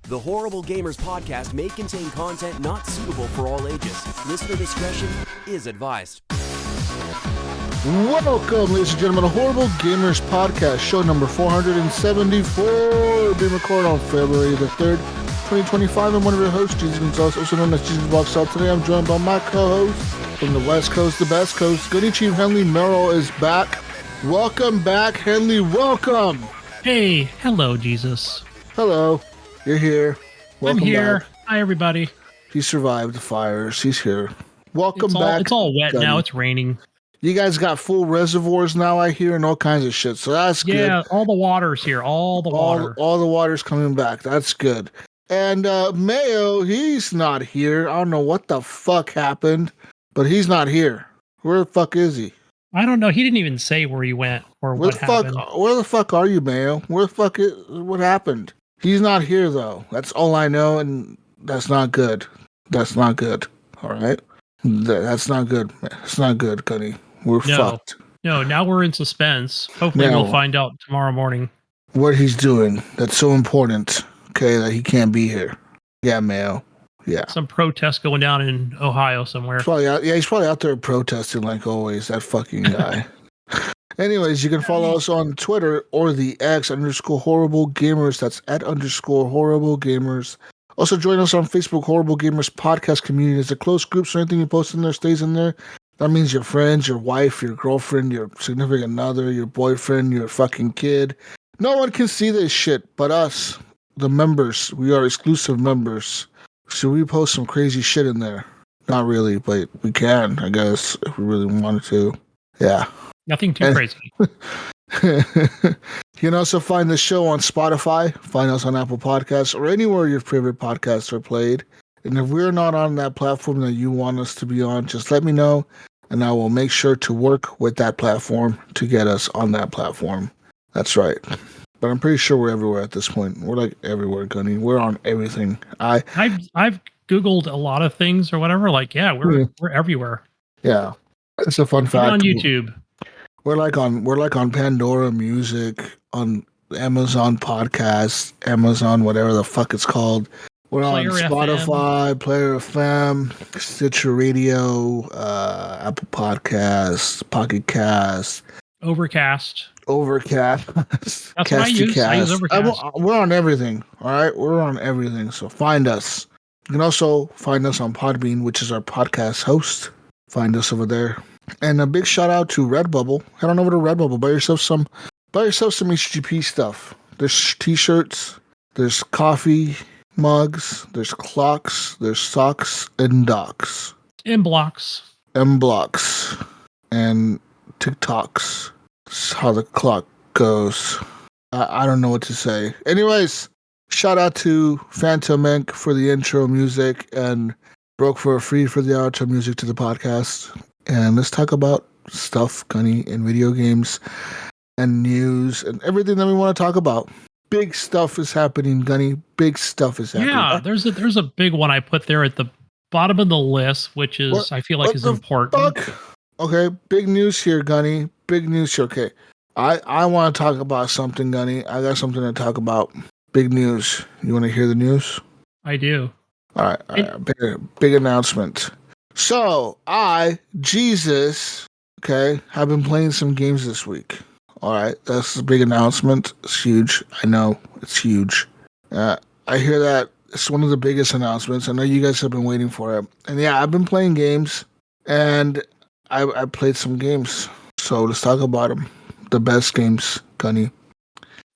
The Horrible Gamers podcast may contain content not suitable for all ages. Listener discretion is advised. Welcome, ladies and gentlemen, to Horrible Gamers podcast, show number 474, being recorded on February the 3rd, 2025. I'm one of your hosts, Jesus Gonzalez, also known as Jesus Box Out. Today I'm joined by my co-host from the West Coast, the Best Coast, Gunny Chief Henley Merrill is back. Welcome back, Henley, welcome. Hey, hello, Jesus. Hello, you're here. Welcome I'm here. back. Hi, everybody. He survived the fires. He's here. Welcome back. It's all wet Gunny. now. It's raining. You guys got full reservoirs now, I hear, and all kinds of shit. So that's good. Yeah, all the water's here. All the water. All the water's coming back. That's good. And Mayo, he's not here. I don't know what the fuck happened, but he's not here. Where the fuck is he? I don't know. He didn't even say where he went or what happened. Where the fuck are you, Mayo? What happened? He's not here, though. That's all I know, and that's not good. That's not good. All right? That's not good, man. It's not good, Gunny. We're fucked. No, now we're in suspense. Hopefully we'll find out tomorrow morning. What he's doing. That's so important, okay, that he can't be here. Yeah, Mayo. Yeah. Some protest going down in Ohio somewhere. He's probably out there protesting like always, that fucking guy. Anyways, you can follow us on Twitter or the X _Horrible Gamers. That's @ _Horrible Gamers. Also join us on Facebook, Horrible Gamers Podcast Community. It's a close group, so anything you post in there stays in there. That means your friends, your wife, your girlfriend, your significant other, your boyfriend, your fucking kid. No one can see this shit but us, the members. We are exclusive members. So we post some crazy shit in there. Not really, but we can, I guess, if we really wanted to. Yeah. Nothing too crazy. You can also find the show on Spotify, find us on Apple Podcasts, or anywhere your favorite podcasts are played. And if we're not on that platform that you want us to be on, just let me know, and I will make sure to work with that platform to get us on that platform. That's right. But I'm pretty sure we're everywhere at this point. We're like everywhere, Gunny. We're on everything. I've Googled a lot of things or whatever. Like, yeah, we're everywhere. Yeah. It's a fun fact. We're on YouTube. We're like on Pandora Music, on Amazon Podcasts, Amazon whatever the fuck it's called. We're Player on Spotify, FM. Player FM, Stitcher Radio, Apple Podcasts, Pocket Cast, Overcast. That's what I use. I use Overcast. We're on everything. All right, we're on everything. So find us. You can also find us on Podbean, which is our podcast host. Find us over there. And a big shout out to Redbubble. Head on over to Redbubble. Buy yourself some HGP stuff. There's t-shirts, there's coffee mugs, there's clocks, there's socks and docks. M blocks. And TikToks. That's how the clock goes. I don't know what to say. Anyways, shout out to Phantom Inc. for the intro music and Broke for a Free for the outro music to the podcast. And let's talk about stuff, Gunny, and video games and news and everything that we want to talk about. Big stuff is happening, Gunny. Big stuff is happening. Yeah, there's a big one I put there at the bottom of the list, which is I feel like is important. Fuck? Okay, big news here, Gunny. Big news here. Okay, I want to talk about something, Gunny. I got something to talk about. Big news. You want to hear the news? I do. All right. Big announcement. So, Jesus, okay, have been playing some games this week. All right, that's a big announcement. It's huge. I know, it's huge. I hear that it's one of the biggest announcements. I know you guys have been waiting for it. And yeah, I've been playing games, and I played some games. So let's talk about them. The best games, Gunny.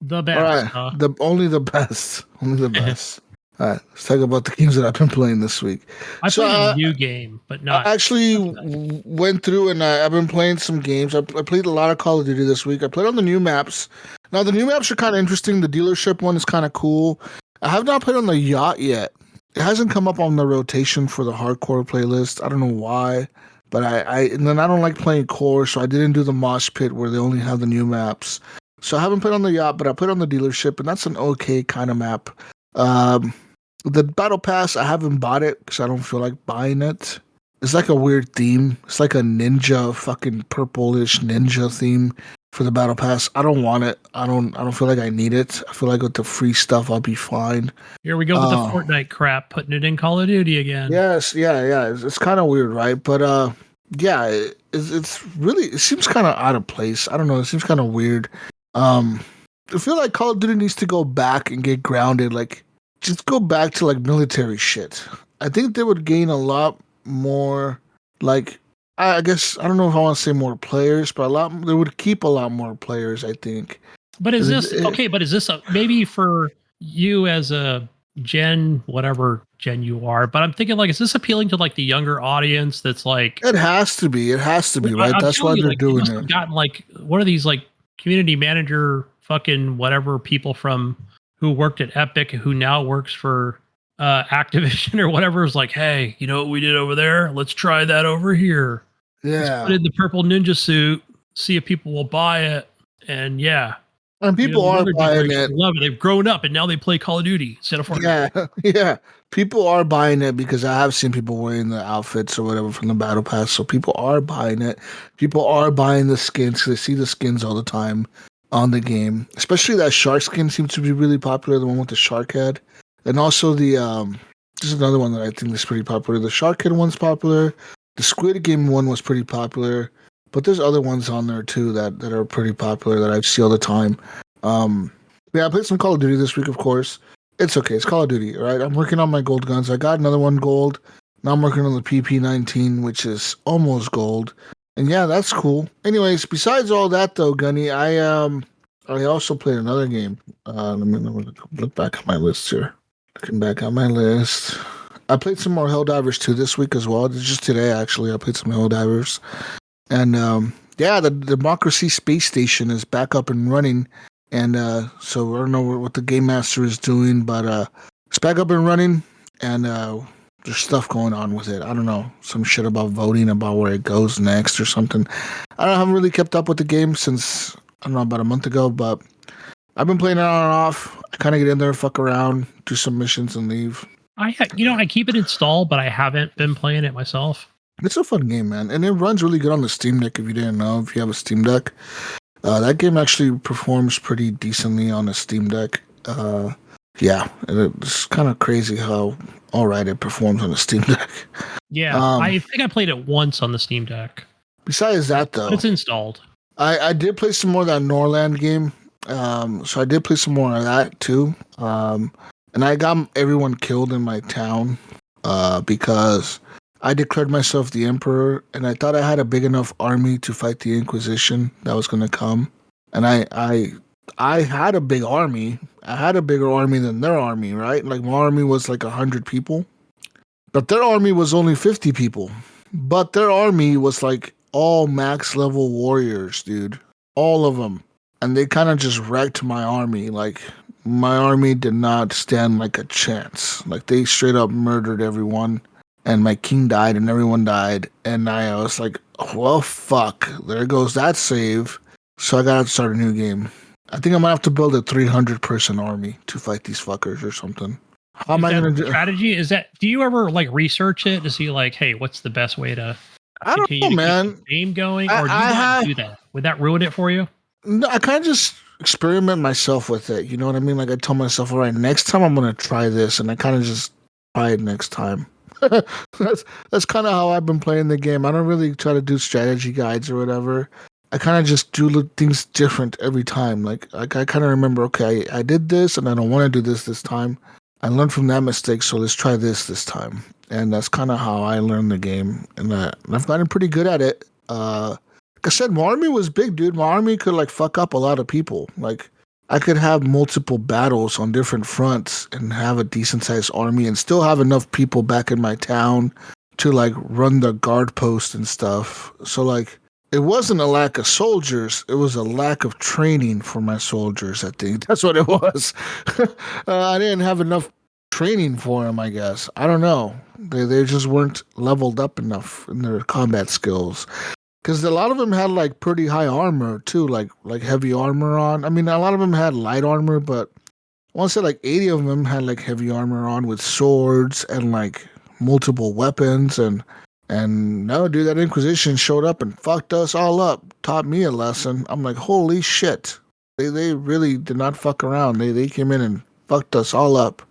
The best. All right, only the best. Only the best. All right, let's talk about the games that I've been playing this week. I played a new game, but not. I actually went through and I've been playing some games. I played a lot of Call of Duty this week. I played on the new maps. Now, the new maps are kind of interesting. The dealership one is kind of cool. I have not played on the yacht yet. It hasn't come up on the rotation for the hardcore playlist. I don't know why, but and then I don't like playing core, so I didn't do the mosh pit where they only have the new maps. So I haven't played on the yacht, but I played on the dealership, and that's an okay kind of map. The Battle Pass, I haven't bought it because I don't feel like buying it. It's like a weird theme. It's like a ninja, fucking purplish ninja theme. for the battle pass. I don't want it. I don't feel like I need it. I feel like with the free stuff I'll be fine. Here we go with the Fortnite crap, putting it in Call of Duty again. Yes, yeah. It's kind of weird, right? But yeah, it's really, it seems kind of out of place. I don't know. It seems kind of weird. I feel like Call of Duty needs to go back and get grounded. Like, just go back to like military shit. I think they would gain a lot more. Like, I guess I don't know if I want to say more players, but they would keep a lot more players, I think. But is this okay? But is this maybe for you as a whatever gen you are? But I'm thinking, like, is this appealing to like the younger audience? That's like, it has to be. It has to be, right? That's why they're doing it. Gotten like one of these like community manager fucking whatever people from who worked at Epic who now works for Activision or whatever is like, hey, you know what we did over there? Let's try that over here. Yeah. Let's put in the purple ninja suit, see if people will buy it. And yeah. And people are buying it. Love it. They've grown up and now they play Call of Duty instead of Fortnite. Yeah. People are buying it because I have seen people wearing the outfits or whatever from the Battle Pass. So people are buying it. People are buying the skins because they see the skins all the time on the game. Especially that shark skin seems to be really popular, the one with the shark head. And also the this is another one that I think is pretty popular. The shark head one's popular. The Squid Game one was pretty popular. But there's other ones on there too that are pretty popular that I see all the time. Yeah, I played some Call of Duty this week, of course. It's okay. It's Call of Duty, right? I'm working on my gold guns. I got another one gold. Now I'm working on the PP19, which is almost gold. And yeah, that's cool. Anyways, besides all that though, Gunny, I also played another game. Let me look back at my list here. Looking back at my list. I played some more Helldivers 2 this week as well. Just today, actually, I played some Helldivers. And yeah, the Democracy Space Station is back up and running. And so I don't know what the Game Master is doing, but it's back up and running. And there's stuff going on with it. I don't know. Some shit about voting about where it goes next or something. I haven't really kept up with the game since, I don't know, about a month ago. But I've been playing it on and off. I kind of get in there, fuck around, do some missions, and leave. I keep it installed, but I haven't been playing it myself. It's a fun game, man. And it runs really good on the Steam Deck if you didn't know, if you have a Steam Deck. That game actually performs pretty decently on the Steam Deck. Yeah, it's kind of crazy how alright it performs on the Steam Deck. Yeah, I think I played it once on the Steam Deck. Besides that, though, but it's installed. I did play some more of that Norland game. So I did play some more of that too. And I got everyone killed in my town because I declared myself the emperor, and I thought I had a big enough army to fight the Inquisition that was going to come. And I had a big army. I had a bigger army than their army, right? Like, my army was like 100 people. But their army was only 50 people. But their army was like all max level warriors, dude. All of them. And they kind of just wrecked my army. Like, my army did not stand like a chance. Like, they straight up murdered everyone. And my king died and everyone died. And I was like, well, fuck. There goes that save. So I gotta start a new game. I think I might have to build a 300-person army to fight these fuckers or something. How am I gonna do strategy? Do you ever like research it to see like, hey, what's the best way to I don't know, man. Keep the game going? Or do you not do that? Would that ruin it for you? No, I kind of just experiment myself with it. You know what I mean? Like, I tell myself, all right, next time I'm gonna try this, and I kind of just try it next time. That's kind of how I've been playing the game. I don't really try to do strategy guides or whatever. I kind of just do things different every time. Like I kind of remember, okay, I did this and I don't want to do this time. I learned from that mistake, so let's try this time. And that's kind of how I learned the game. And I've gotten pretty good at it. Like I said, my army was big, dude. My army could like fuck up a lot of people. Like, I could have multiple battles on different fronts and have a decent sized army and still have enough people back in my town to like run the guard post and stuff. So like, it wasn't a lack of soldiers. It was a lack of training for my soldiers, I think. That's what it was. I didn't have enough training for them, I guess. I don't know. They just weren't leveled up enough in their combat skills. Because a lot of them had like pretty high armor too, like heavy armor on. I mean, a lot of them had light armor, but I want to say like 80 of them had like heavy armor on with swords and like multiple weapons. And And no, dude, that Inquisition showed up and fucked us all up. Taught me a lesson. I'm like, holy shit. They really did not fuck around. They came in and fucked us all up.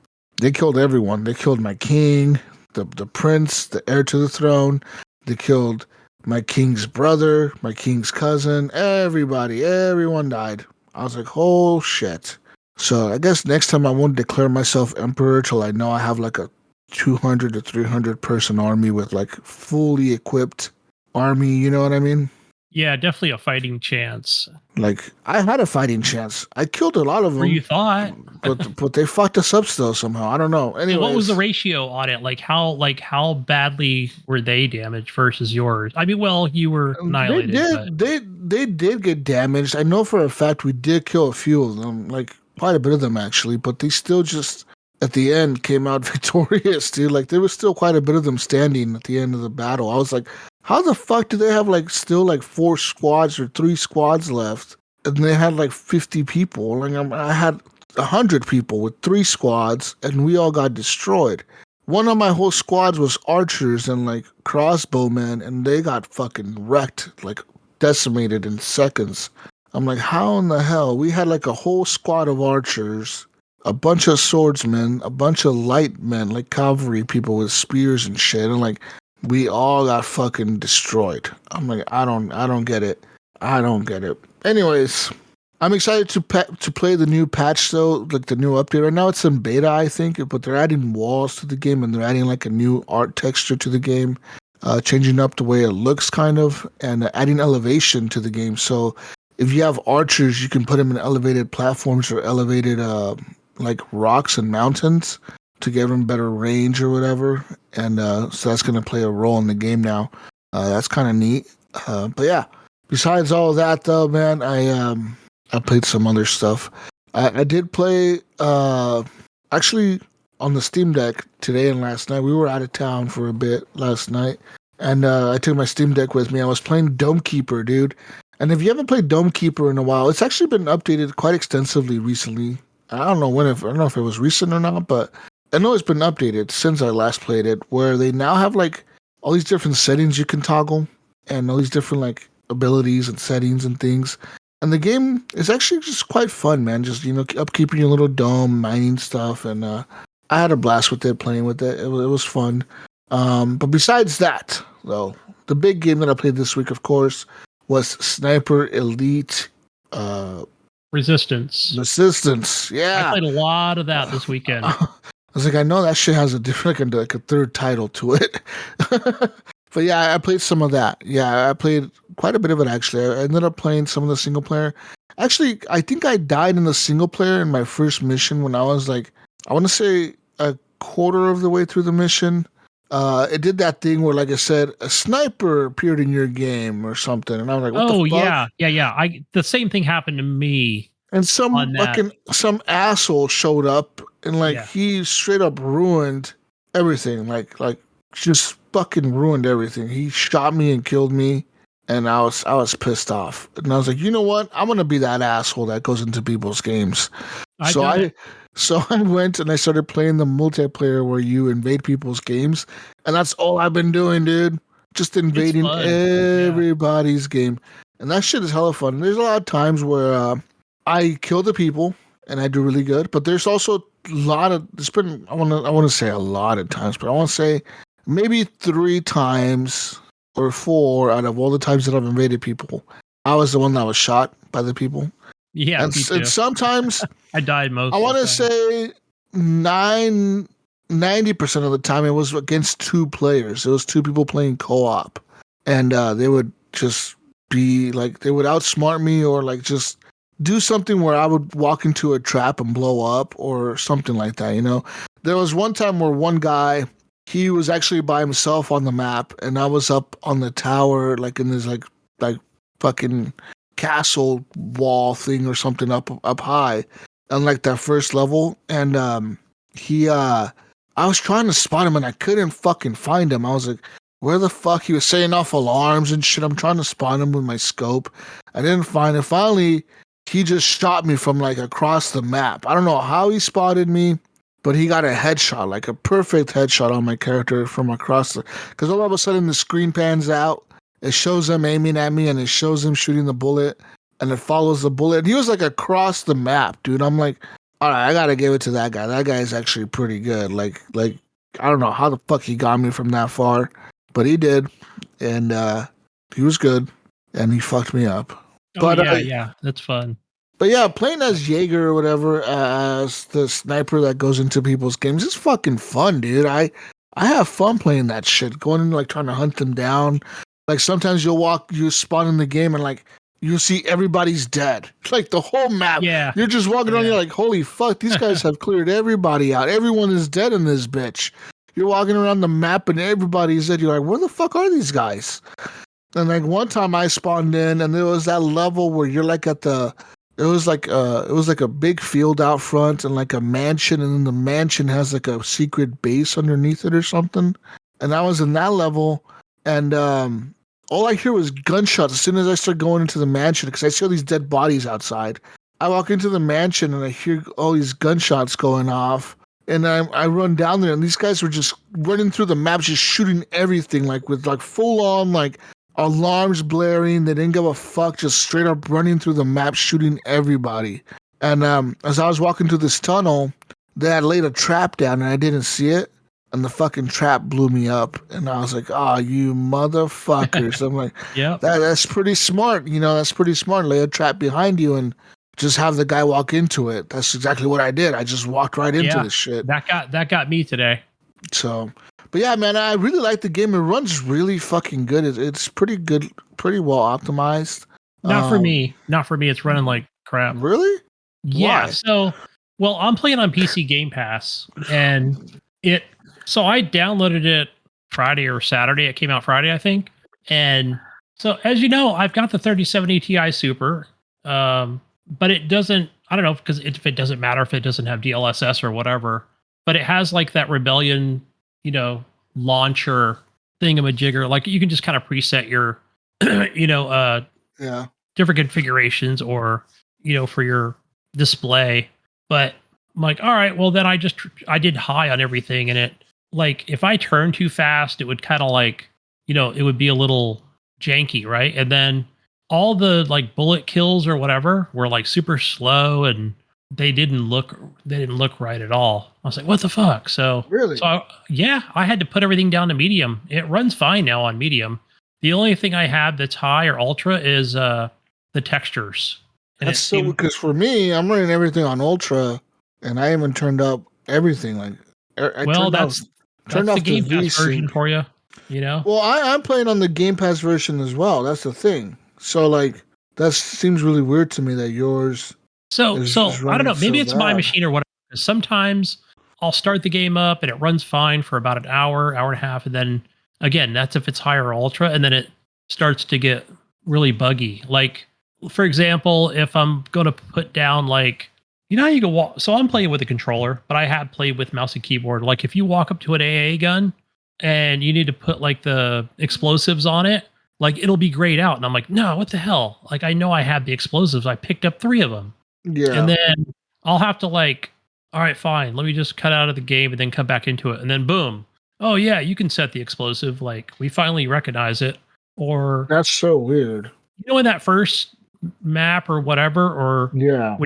They killed everyone. They killed my king, the prince, the heir to the throne. They killed my king's brother, my king's cousin, everybody. Everyone died. I was like, oh shit. So I guess next time I won't declare myself emperor till I know I have like a 200 to 300 person army with like fully equipped army, you know what I mean? Yeah, definitely a fighting chance. Like I had a fighting chance. I killed a lot of them. Or you thought. but they fucked us up still somehow. I don't know. Anyway, So what was the ratio on it? Like how badly were they damaged versus yours? I mean, well, you were annihilated. They did get damaged. I know for a fact we did kill a few of them, like quite a bit of them actually, but they still just at the end came out victorious, dude. Like there was still quite a bit of them standing at the end of the battle. I was like, how the fuck do they have like still like 4 squads or 3 squads left? And they had like 50 people. Like I had 100 people with 3 squads, and we all got destroyed. One of my whole squads was archers and like crossbowmen, and they got fucking wrecked, like decimated in seconds. I'm like, how in the hell? We had like a whole squad of archers, a bunch of swordsmen, a bunch of light men, like cavalry people with spears and shit, and like we all got fucking destroyed. I'm like, I don't get it. I don't get it. Anyways, I'm excited to play the new patch though, like the new update. Right now it's in beta, I think, but they're adding walls to the game and they're adding like a new art texture to the game, changing up the way it looks kind of, and adding elevation to the game. So if you have archers, you can put them in elevated platforms or elevated like rocks and mountains to give them better range or whatever. And so that's going to play a role in the game now. That's kind of neat. But yeah, besides all of that though, man, I played some other stuff. I did play actually on the Steam Deck today and last night. We were out of town for a bit last night, and I took my Steam Deck with me. I was playing Dome Keeper, dude. And if you haven't played Dome Keeper in a while, it's actually been updated quite extensively recently. I don't know if it was recent or not, but I know it's been updated since I last played it, where they now have like all these different settings you can toggle and all these different like abilities and settings and things. And the game is actually just quite fun, man. Just, you know, upkeeping your little dome, mining stuff. And I had a blast with it, playing with it. It was fun. But besides that, though, the big game that I played this week, of course, was Sniper Elite Resistance. Yeah. I played a lot of that this weekend. I was like, I know that shit has a different, like a third title to it. But yeah, I played some of that. Yeah, I played quite a bit of it, actually. I ended up playing some of the single player. Actually, I think I died in the single player in my first mission when I was like, I want to say a quarter of the way through the mission. It did that thing where, like I said, a sniper appeared in your game or something. And I was like, what the fuck? Yeah. The same thing happened to me. And some asshole showed up and he straight up ruined everything. Like just fucking ruined everything. He shot me and killed me, and I was pissed off. And I was like, you know what? I'm gonna be that asshole that goes into people's games. So I went and I started playing the multiplayer where you invade people's games, and that's all I've been doing, dude. Just invading everybody's game, and that shit is hella fun. There's a lot of times where I kill the people and I do really good, but there's also a lot of. There's been I want to say a lot of times, but I want to say maybe 3 times or 4 out of all the times that I've invaded people, I was the one that was shot by the people. Yeah, and sometimes I died most. I want to say 90% of the time it was against 2 players. It was 2 people playing co-op, and they would just be like, they would outsmart me or like just do something where I would walk into a trap and blow up or something like that. You know, there was one time where one guy, he was actually by himself on the map, and I was up on the tower, like in this like fucking castle wall thing or something up high on like that first level. And I was trying to spot him and I couldn't fucking find him. I was like, where the fuck? He was setting off alarms and shit. I'm trying to spot him with my scope. I didn't find him. Finally, he just shot me from like across the map. I don't know how he spotted me, but he got a headshot, like a perfect headshot on my character from across the. Because all of a sudden the screen pans out, it shows him aiming at me, and it shows him shooting the bullet, and it follows the bullet. And he was like across the map, dude. I'm like, all right, I gotta give it to that guy. That guy is actually pretty good. Like I don't know how the fuck he got me from that far, but he did, and he was good, and he fucked me up. Oh, But yeah, that's fun. But yeah, playing as Jaeger or whatever, as the sniper that goes into people's games is fucking fun, dude. I have fun playing that shit, going and like trying to hunt them down. Like sometimes you spawn in the game and like you see everybody's dead. Like the whole map. Yeah. You're just walking around, you're like, holy fuck, these guys have cleared everybody out. Everyone is dead in this bitch. You're walking around the map and everybody's dead. You're like, where the fuck are these guys? And like one time I spawned in and there was that level where you're like at the it was like a big field out front and like a mansion, and then the mansion has like a secret base underneath it or something. And I was in that level, and all I hear was gunshots as soon as I start going into the mansion because I see all these dead bodies outside. I walk into the mansion and I hear all these gunshots going off, and I run down there, and these guys were just running through the map, just shooting everything, like with like full on like alarms blaring. They didn't give a fuck, just straight up running through the map, shooting everybody. And as I was walking through this tunnel, they had laid a trap down and I didn't see it, and the fucking trap blew me up. And I was like, oh, you motherfuckers. I'm like, yeah, that's pretty smart. That's pretty smart. Lay a trap behind you and just have the guy walk into it. That's exactly what I did. I just walked right into this shit. That got me today. So, but yeah, man, I really like the game. It runs really fucking good. It's pretty good, pretty well optimized. Not for me. It's running like crap. Really? Yeah. Why? So, well, I'm playing on PC Game Pass, and so I downloaded it Friday or Saturday. It came out Friday, I think. And so, as you know, I've got the 3070 Ti Super, but it doesn't. I don't know because if it doesn't matter if it doesn't have DLSS or whatever. But it has like that Rebellion, launcher thingamajigger. Like you can just kind of preset your, different configurations or, for your display. But I'm like, all right, well then I did high on everything, and it like if I turn too fast, it would kind of like, it would be a little janky, right? And then all the like bullet kills or whatever were like super slow and they didn't look right at all. I was like, what the fuck? So really? I had to put everything down to medium. It runs fine now on medium. The only thing I have that's high or ultra is the textures. And that's so because for me, I'm running everything on ultra, and I haven't turned up everything. Like, that's the Game Pass version for you. Well, I'm playing on the Game Pass version as well. That's the thing. So like, that seems really weird to me that yours. So I don't know. Maybe it's my machine or whatever. Sometimes I'll start the game up and it runs fine for about an hour and a half, and then again, that's if it's higher or ultra, and then it starts to get really buggy. Like, for example, if I'm going to put down like, how you can walk. So I'm playing with a controller, but I have played with mouse and keyboard. Like if you walk up to an AA gun and you need to put like the explosives on it, like it'll be grayed out, and I'm like, no, what the hell? Like I know I have the explosives. I picked up 3 of them. Yeah. And then I'll have to like, all right, fine. Let me just cut out of the game and then come back into it. And then boom. Oh yeah, you can set the explosive. Like we finally recognize it. Or that's so weird. In that first map or whatever, or yeah.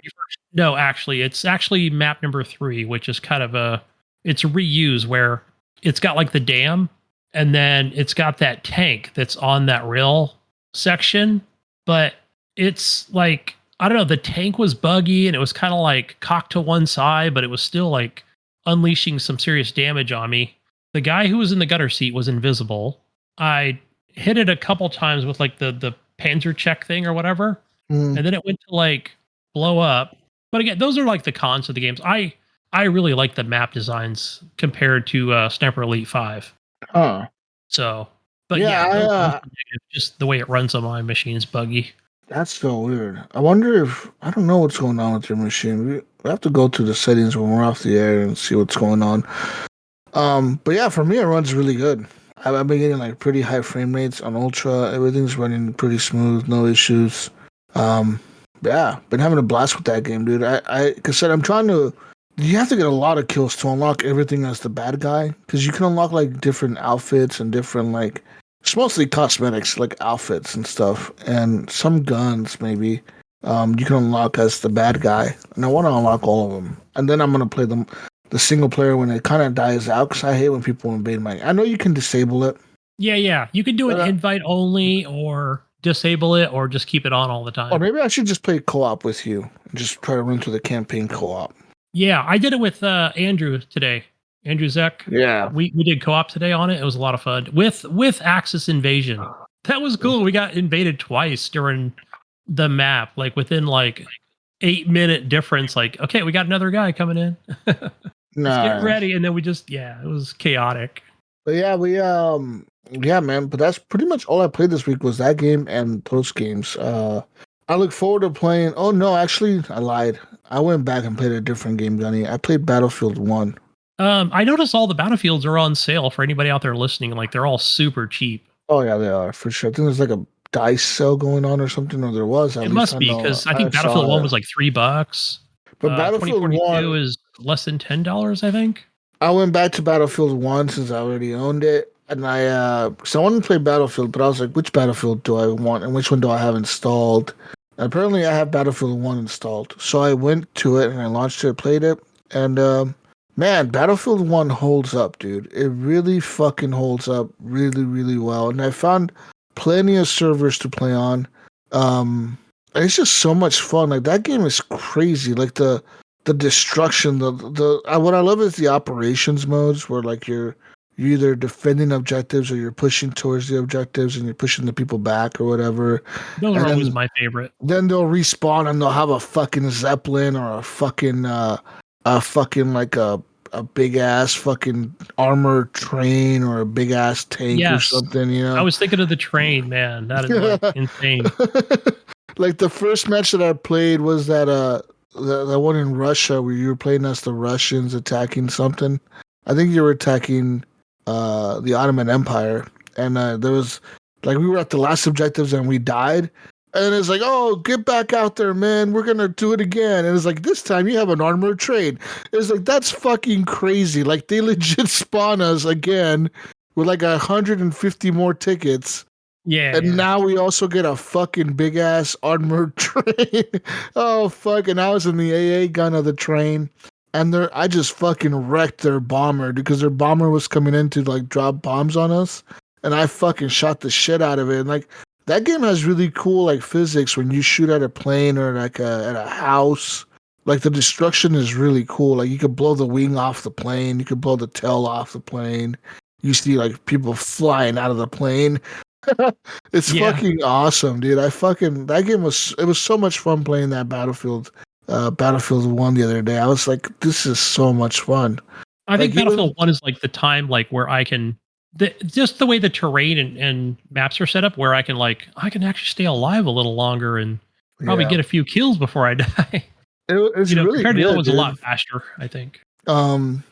No, actually, it's actually map number 3, which is kind of it's a reuse where it's got like the dam, and then it's got that tank that's on that rail section, but it's like, I don't know, the tank was buggy and it was kind of like cocked to one side, but it was still like unleashing some serious damage on me. The guy who was in the gutter seat was invisible. I hit it a couple times with like the Panzer check thing or whatever. And then it went to like blow up. But again, those are like the cons of the games. I really like the map designs compared to Sniper Elite 5. So, but just the way it runs on my machine is buggy. That's so weird. I wonder if, I don't know what's going on with your machine. We have to go to the settings when we're off the air and see what's going on. But yeah, for me, it runs really good. I've been getting like pretty high frame rates on Ultra. Everything's running pretty smooth, no issues. Yeah, been having a blast with that game, dude. Like I said, I'm trying to You have to get a lot of kills to unlock everything as the bad guy, because you can unlock like different outfits and different like it's mostly cosmetics like outfits and stuff, and some guns maybe. You can unlock as the bad guy, and I want to unlock all of them, and then I'm gonna play the single player when it kind of dies out, because I hate when people invade my. I know you can disable it. Yeah. You can do an invite only, or disable it, or just keep it on all the time. Or maybe I should just play co-op with you and just try to run through the campaign co-op. Yeah, I did it with Andrew today. Andrew Zek. Yeah. We did co-op today on it. It was a lot of fun. With Axis Invasion. That was cool. We got invaded twice during the map, like within like 8-minute difference. Like, okay, we got another guy coming in. Let's get ready. And then we just it was chaotic. But yeah, man. But that's pretty much all I played this week was that game and those games. I look forward to playing. Oh no, actually, I lied. I went back and played a different game, Gunny. I played Battlefield 1. I noticed all the Battlefields are on sale for anybody out there listening. Like they're all super cheap. Oh yeah, they are for sure. I think there's like a dice sale going on or something, or there was. It must be because I think Battlefield 1 was like $3. But Battlefield 1 is less than $10, I think. I went back to Battlefield 1 since I already owned it. And so I wanted to play Battlefield, but I was like, which Battlefield do I want and which one do I have installed? And apparently I have Battlefield 1 installed. So I went to it and I launched it, played it. And man, Battlefield 1 holds up, dude. It really fucking holds up really, really well. And I found plenty of servers to play on. It's just so much fun. Like that game is crazy. Like the destruction, what I love is the operations modes where like you're either defending objectives or you're pushing towards the objectives and you're pushing the people back or whatever. Those are always my favorite. Then they'll respawn and they'll have a fucking Zeppelin or a fucking like a big ass fucking armored train or a big ass tank or something, you know. I was thinking of the train, man. That is like insane. Like the first match that I played was that the one in Russia where you were playing as the Russians attacking something. I think you were attacking the Ottoman Empire, and there was like we were at the last objectives and we died, and it's like, oh, get back out there, man, we're gonna do it again. And it's like, this time you have an armored train. It's like, that's fucking crazy. Like they legit spawn us again with like 150 more tickets. Yeah. And now we also get a fucking big ass armored train. Oh fuck! And I was in the AA gun of the train. And I just fucking wrecked their bomber because their bomber was coming in to like drop bombs on us, and I fucking shot the shit out of it. And like that game has really cool like physics when you shoot at a plane or like at a house. Like the destruction is really cool. Like you could blow the wing off the plane, you could blow the tail off the plane. You see like people flying out of the plane. It's fucking awesome, dude. That game was so much fun playing that Battlefield 1 the other day. I was like, this is so much fun. I think Battlefield 1 is like the time like where I can just the way the terrain and maps are set up where I can actually stay alive a little longer and probably get a few kills before I die. It's really compared good, to the other ones, dude. a lot faster, I think. No,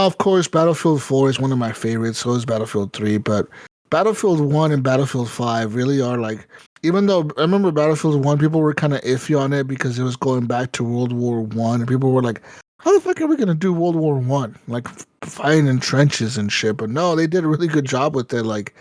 of course, Battlefield 4 is one of my favorites. So is Battlefield 3, but Battlefield 1 and Battlefield 5 really are like, even though I remember Battlefield 1, people were kind of iffy on it because it was going back to World War One, and people were like, how the fuck are we going to do World War One? Like fighting in trenches and shit. But no, they did a really good job with it. Like,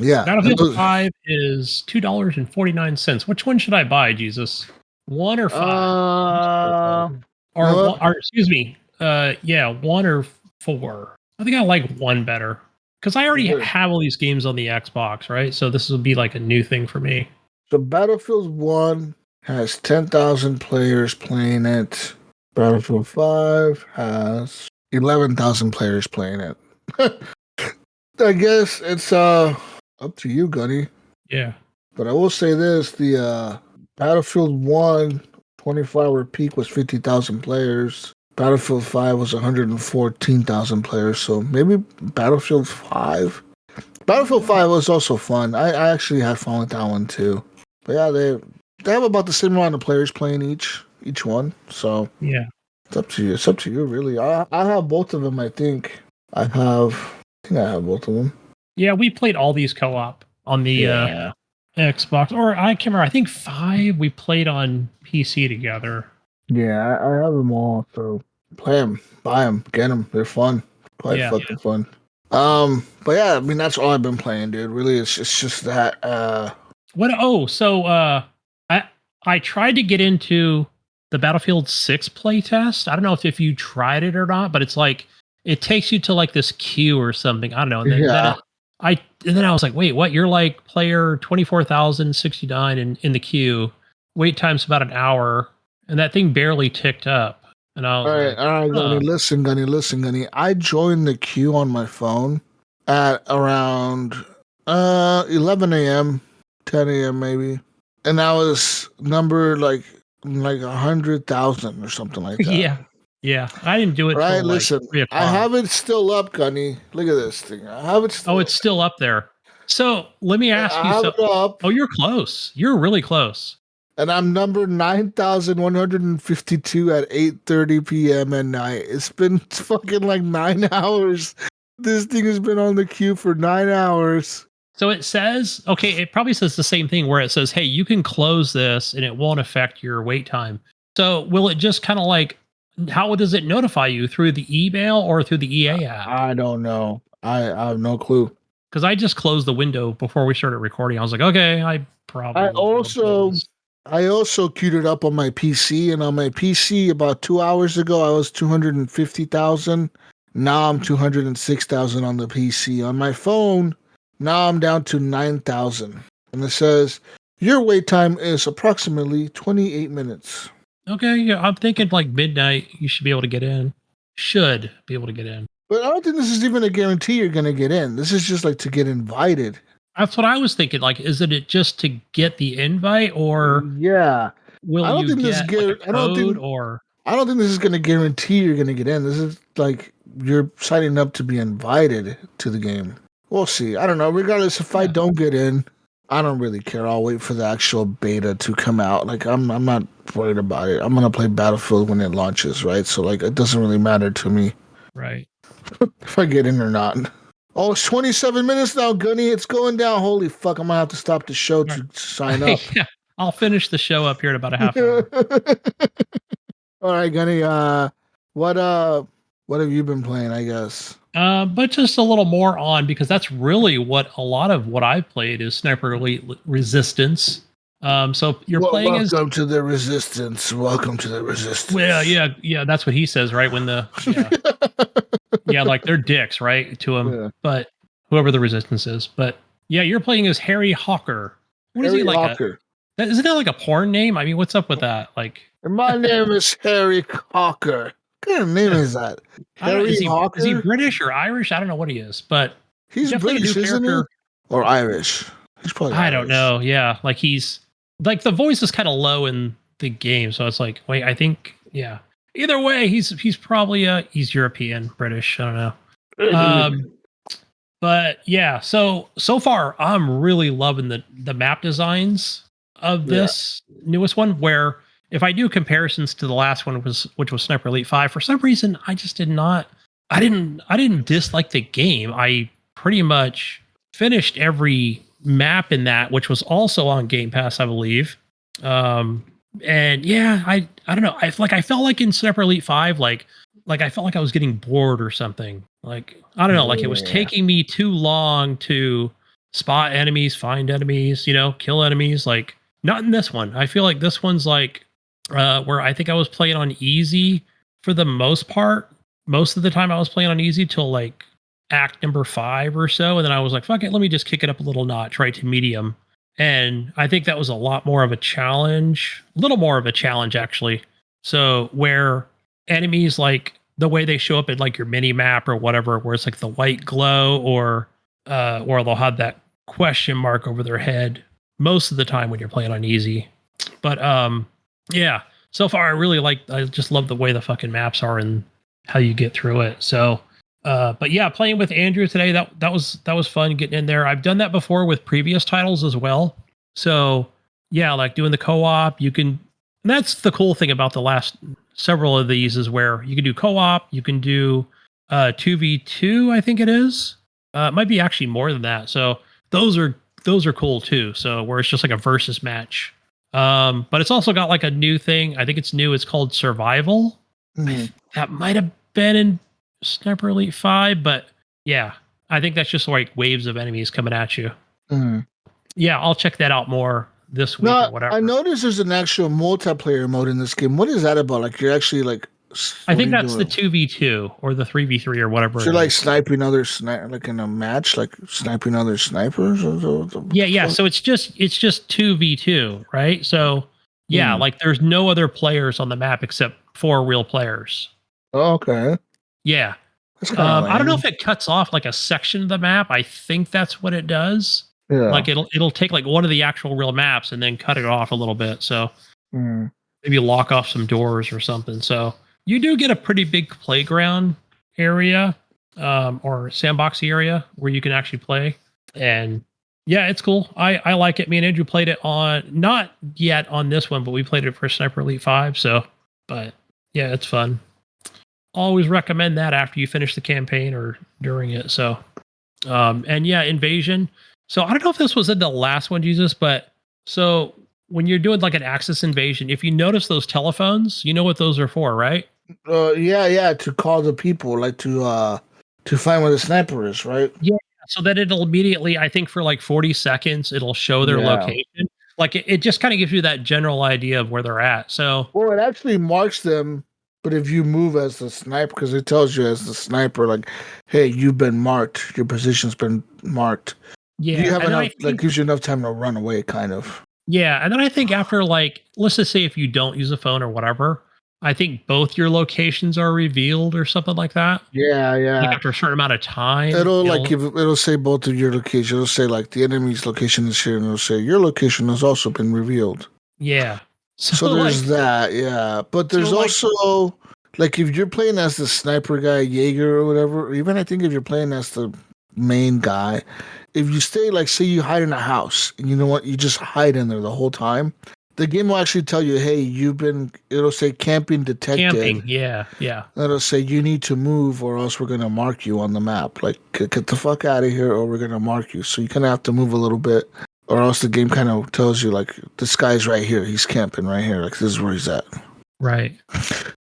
yeah. Battlefield 5 is $2.49. Which one should I buy, Jesus? 1 or 5? Or excuse me. 1 or 4. I think I like 1 better. Because I already have all these games on the Xbox, right? So this will be like a new thing for me. So Battlefield 1 has 10,000 players playing it. Battlefield 5 has 11,000 players playing it. I guess it's up to you, Gunny. Yeah. But I will say this, the Battlefield 1 24-hour peak was 50,000 players. Battlefield 5 was 114,000 players, so maybe Battlefield 5. Battlefield 5 was also fun. I actually had fun with that one too. But yeah, they have about the same amount of players playing each one. So yeah, it's up to you. It's up to you, really. I have both of them. I think I have both of them. Yeah, we played all these co-op on the Xbox, or I can't remember. I think 5 we played on PC together. Yeah, I have them all. So Play them, buy them, get them. They're fun, quite fucking fun. But yeah, I mean that's all I've been playing, dude. Really, it's just that. What? Oh, so I tried to get into the Battlefield 6 playtest. I don't know if you tried it or not, but it's like it takes you to like this queue or something. I don't know. And then I was like, wait, what? You're like player 24,069 in the queue. Wait time's about an hour, and that thing barely ticked up. And I was all right, Gunny, listen, Gunny. I joined the queue on my phone at around 11 a.m., 10 a.m. maybe, and I was numbered like 100,000 or something like that. Yeah. I didn't do it. Right, till listen, like 3 o'clock. I have it still up, Gunny. Look at this thing. I have it still. Oh, it's still up there. So let me ask you. It up. Oh, you're close. You're really close. And I'm number 9,152 at 8:30 p.m. at night. It's been fucking like 9 hours. This thing has been on the queue for 9 hours. So it says, okay, it probably says the same thing where it says, hey, you can close this and it won't affect your wait time. So will it just kind of like, how does it notify you? Through the email or through the EA app? I don't know. I have no clue. Because I just closed the window before we started recording. I was like, okay, I also queued it up on my PC, and on my PC about 2 hours ago, I was 250,000. Now I'm 206,000 on the PC. On my phone, now I'm down to 9,000. And it says, your wait time is approximately 28 minutes. Okay, yeah, I'm thinking like midnight, you should be able to get in. Should be able to get in. But I don't think this is even a guarantee you're going to get in. This is just like to get invited. That's what I was thinking. Like, is it just to get the invite, or will I don't think this is going to guarantee you're going to get in. This is like you're signing up to be invited to the game. We'll see. I don't know. Regardless, if I don't get in, I don't really care. I'll wait for the actual beta to come out. Like I'm not worried about it. I'm going to play Battlefield when it launches, right? So like it doesn't really matter to me. Right. If I get in or not. Oh, it's 27 minutes now, Gunny. It's going down. Holy fuck, I'm going to have to stop the show to sign up. Yeah, I'll finish the show up here in about a half hour. All right, Gunny. What have you been playing, I guess? But just a little more on, because that's really what a lot of what I've played is Sniper Elite Resistance. So you're playing as... Welcome to the Resistance. Welcome to the Resistance. Well, yeah, that's what he says, right? When yeah, like they're dicks, right, to him. Yeah. But whoever the Resistance is. But yeah, you're playing as Harry Hawker. What Harry is he like? Hawker. Isn't that like a porn name? I mean, what's up with that? Like, my name is Harry Hawker. What kind of name is that? Harry Hawker? Is he British or Irish? I don't know what he is, but he's British, isn't he? Or Irish? He's probably Irish. I don't know. Yeah, like he's like the voice is kind of low in the game, so it's like, wait, I think, yeah. Either way, he's probably he's European, British. I don't know. But yeah, so far I'm really loving the map designs of this newest one. Where if I do comparisons to the last one, which was Sniper Elite 5, for some reason I just I didn't dislike the game. I pretty much finished every map in that, which was also on Game Pass, I believe. And yeah, I don't know. I felt like in Sniper Elite 5, like I felt like I was getting bored or something. Like, I don't know, like it was taking me too long to spot enemies, find enemies, kill enemies. Like, not in this one. I feel like this one's like where I think I was playing on easy for the most part. Most of the time I was playing on easy till like act number 5 or so. And then I was like, fuck it, let me just kick it up a little notch, right to medium. And I think that was a lot more of a challenge, actually. So where enemies, like the way they show up at like your mini map or whatever, where it's like the white glow or they'll have that question mark over their head most of the time when you're playing on easy. But yeah, so far I just love the way the fucking maps are and how you get through it. So but yeah, playing with Andrew today, that was fun getting in there. I've done that before with previous titles as well. So yeah, like doing the co-op, and that's the cool thing about the last several of these is where you can do co-op, you can do 2v2, I think it is. It might be actually more than that. So those are cool too. So where it's just like a versus match. But it's also got like a new thing. I think it's new. It's called Survival. That might have been in Sniper Elite 5, but yeah, I think that's just like waves of enemies coming at you. Yeah, I'll check that out more this week or whatever. I noticed there's an actual multiplayer mode in this game. What is that about? Like, you're actually like, I think that's the 2v2 or the 3v3 or whatever. So you're like sniping other like in a match, like sniping other snipers. Yeah. So it's just 2v2, right? So yeah, like there's no other players on the map except 4 real players. Oh, okay. Yeah. I don't know if it cuts off like a section of the map. I think that's what it does. Yeah. Like it'll take like one of the actual real maps and then cut it off a little bit. So maybe lock off some doors or something. So you do get a pretty big playground area or sandboxy area where you can actually play. And yeah, it's cool. I like it. Me and Andrew played it on, not yet on this one, but we played it for Sniper Elite 5. So, but yeah, it's fun. Always recommend that after you finish the campaign or during it. So, and yeah, Invasion. So I don't know if this was in the last one, Jesus, but so when you're doing like an Axis invasion, if you notice those telephones, you know what those are for, right? Yeah, to call the people, like to find where the sniper is, right? Yeah, so that it'll immediately, I think for like 40 seconds, it'll show their location. Like it just kind of gives you that general idea of where they're at. So, well, it actually marks them, but if you move as the sniper, because it tells you as the sniper, like, hey, you've been marked, your position's been marked. Yeah, you have enough, like, gives you enough time to run away, kind of. Yeah, and then I think after like, let's just say if you don't use a phone or whatever, I think both your locations are revealed or something like that. Yeah. Like after a certain amount of time, it'll say both of your locations. It'll say like the enemy's location is here, and it'll say your location has also been revealed. Yeah. So there's that, yeah. But there's also like if you're playing as the sniper guy, Jaeger or whatever, or even I think if you're playing as the main guy, if you stay like say you hide in a house and you know what, you just hide in there the whole time, the game will actually tell you, hey, it'll say camping detected. Camping, yeah. It'll say you need to move or else we're gonna mark you on the map. Like get the fuck out of here or we're gonna mark you. So you kinda have to move a little bit. Or else the game kind of tells you, like, this guy's right here. He's camping right here. Like, this is where he's at. Right.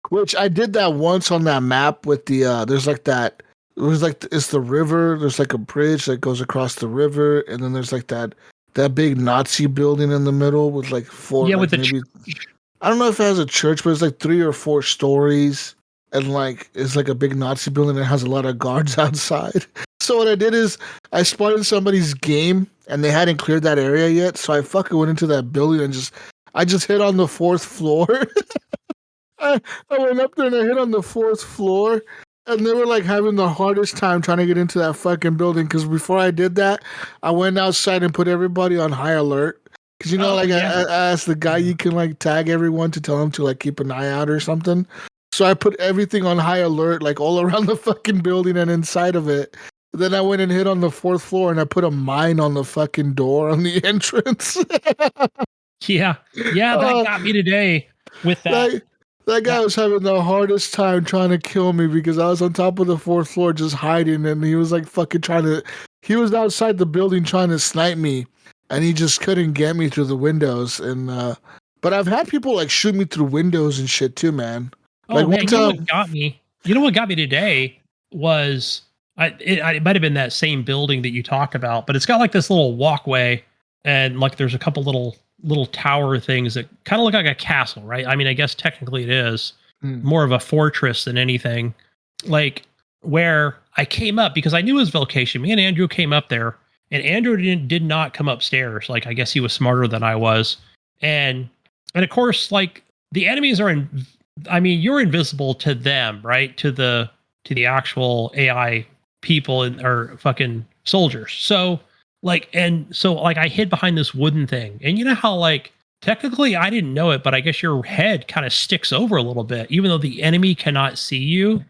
Which I did that once on that map with the, there's like that, it was like, it's the river. There's like a bridge that goes across the river. And then there's like that big Nazi building in the middle with like 4. Yeah, like with the I don't know if it has a church, but it's like 3 or 4 stories. And like, it's like a big Nazi building that has a lot of guards outside. So what I did is I spotted somebody's game and they hadn't cleared that area yet. So I fucking went into that building and I just hit on the 4th floor. I went up there and I hit on the 4th floor and they were like having the hardest time trying to get into that fucking building. Cause before I did that, I went outside and put everybody on high alert. Cause I asked the guy, you can like tag everyone to tell them to like keep an eye out or something. So I put everything on high alert, like all around the fucking building and inside of it. Then I went and hit on the 4th floor and I put a mine on the fucking door on the entrance. Yeah, that got me today with that. That guy was having the hardest time trying to kill me because I was on top of the 4th floor just hiding and he was like fucking he was outside the building trying to snipe me and he just couldn't get me through the windows. And but I've had people like shoot me through windows and shit too, man. Oh like, man, you know what got me? You know what got me today was it might have been that same building that you talked about, but it's got like this little walkway and like there's a couple little tower things that kind of look like a castle, right? I mean, I guess technically it is more of a fortress than anything. Like where I came up because I knew his location. Me and Andrew came up there, and Andrew did not come upstairs. Like I guess he was smarter than I was, and of course, like the enemies are you're invisible to them, right? To the actual AI people or fucking soldiers. So I hid behind this wooden thing. And you know how like technically I didn't know it, but I guess your head kind of sticks over a little bit, even though the enemy cannot see you.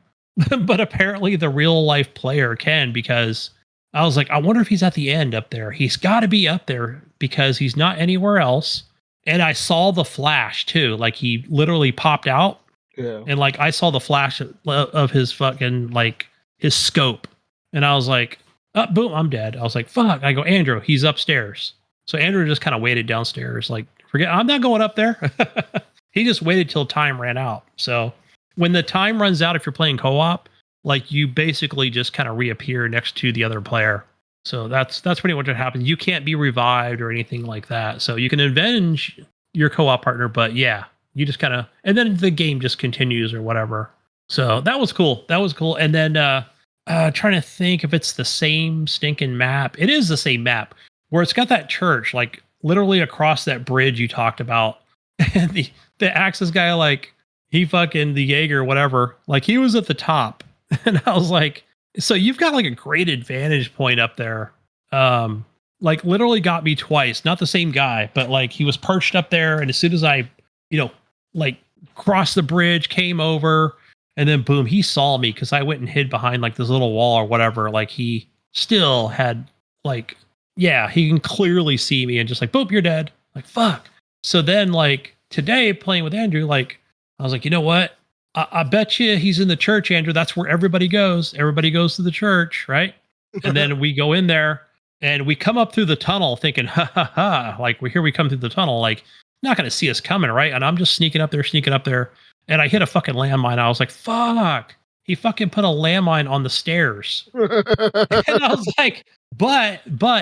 But apparently the real life player can, because I was like, I wonder if he's at the end up there. He's got to be up there because he's not anywhere else. And I saw the flash too. Like he literally popped out. Yeah. And like I saw the flash of his fucking like his scope. And I was like, oh, boom, I'm dead. I was like, fuck. I go, Andrew, he's upstairs. So Andrew just kind of waited downstairs. Like, I'm not going up there. He just waited till time ran out. So, when the time runs out, if you're playing co-op, like you basically just kind of reappear next to the other player. So that's pretty much what happens. You can't be revived or anything like that. So you can avenge your co-op partner, but yeah, you just kind of, and then the game just continues or whatever. So that was cool. That was cool. And then trying to think if it's the same stinking map. It is the same map where it's got that church like literally across that bridge you talked about. And the Axis guy, like he fucking the Jaeger, whatever, like he was at the top. And I was like, so you've got like a great advantage point up there. Like literally got me twice, not the same guy, but like he was perched up there. And as soon as I, like crossed the bridge, came over, and then boom, he saw me because I went and hid behind like this little wall or whatever. Like he still had like, yeah, he can clearly see me and just like, boop, you're dead. Like, fuck. So then like today playing with Andrew, like I was like, you know what? I bet you he's in the church, Andrew. That's where everybody goes. Everybody goes to the church, right? And then we go in there and we come up through the tunnel thinking, ha ha ha, like here we come through the tunnel, like not going to see us coming, right? And I'm just sneaking up there. And I hit a fucking landmine. I was like, fuck, he fucking put a landmine on the stairs. And I was like, but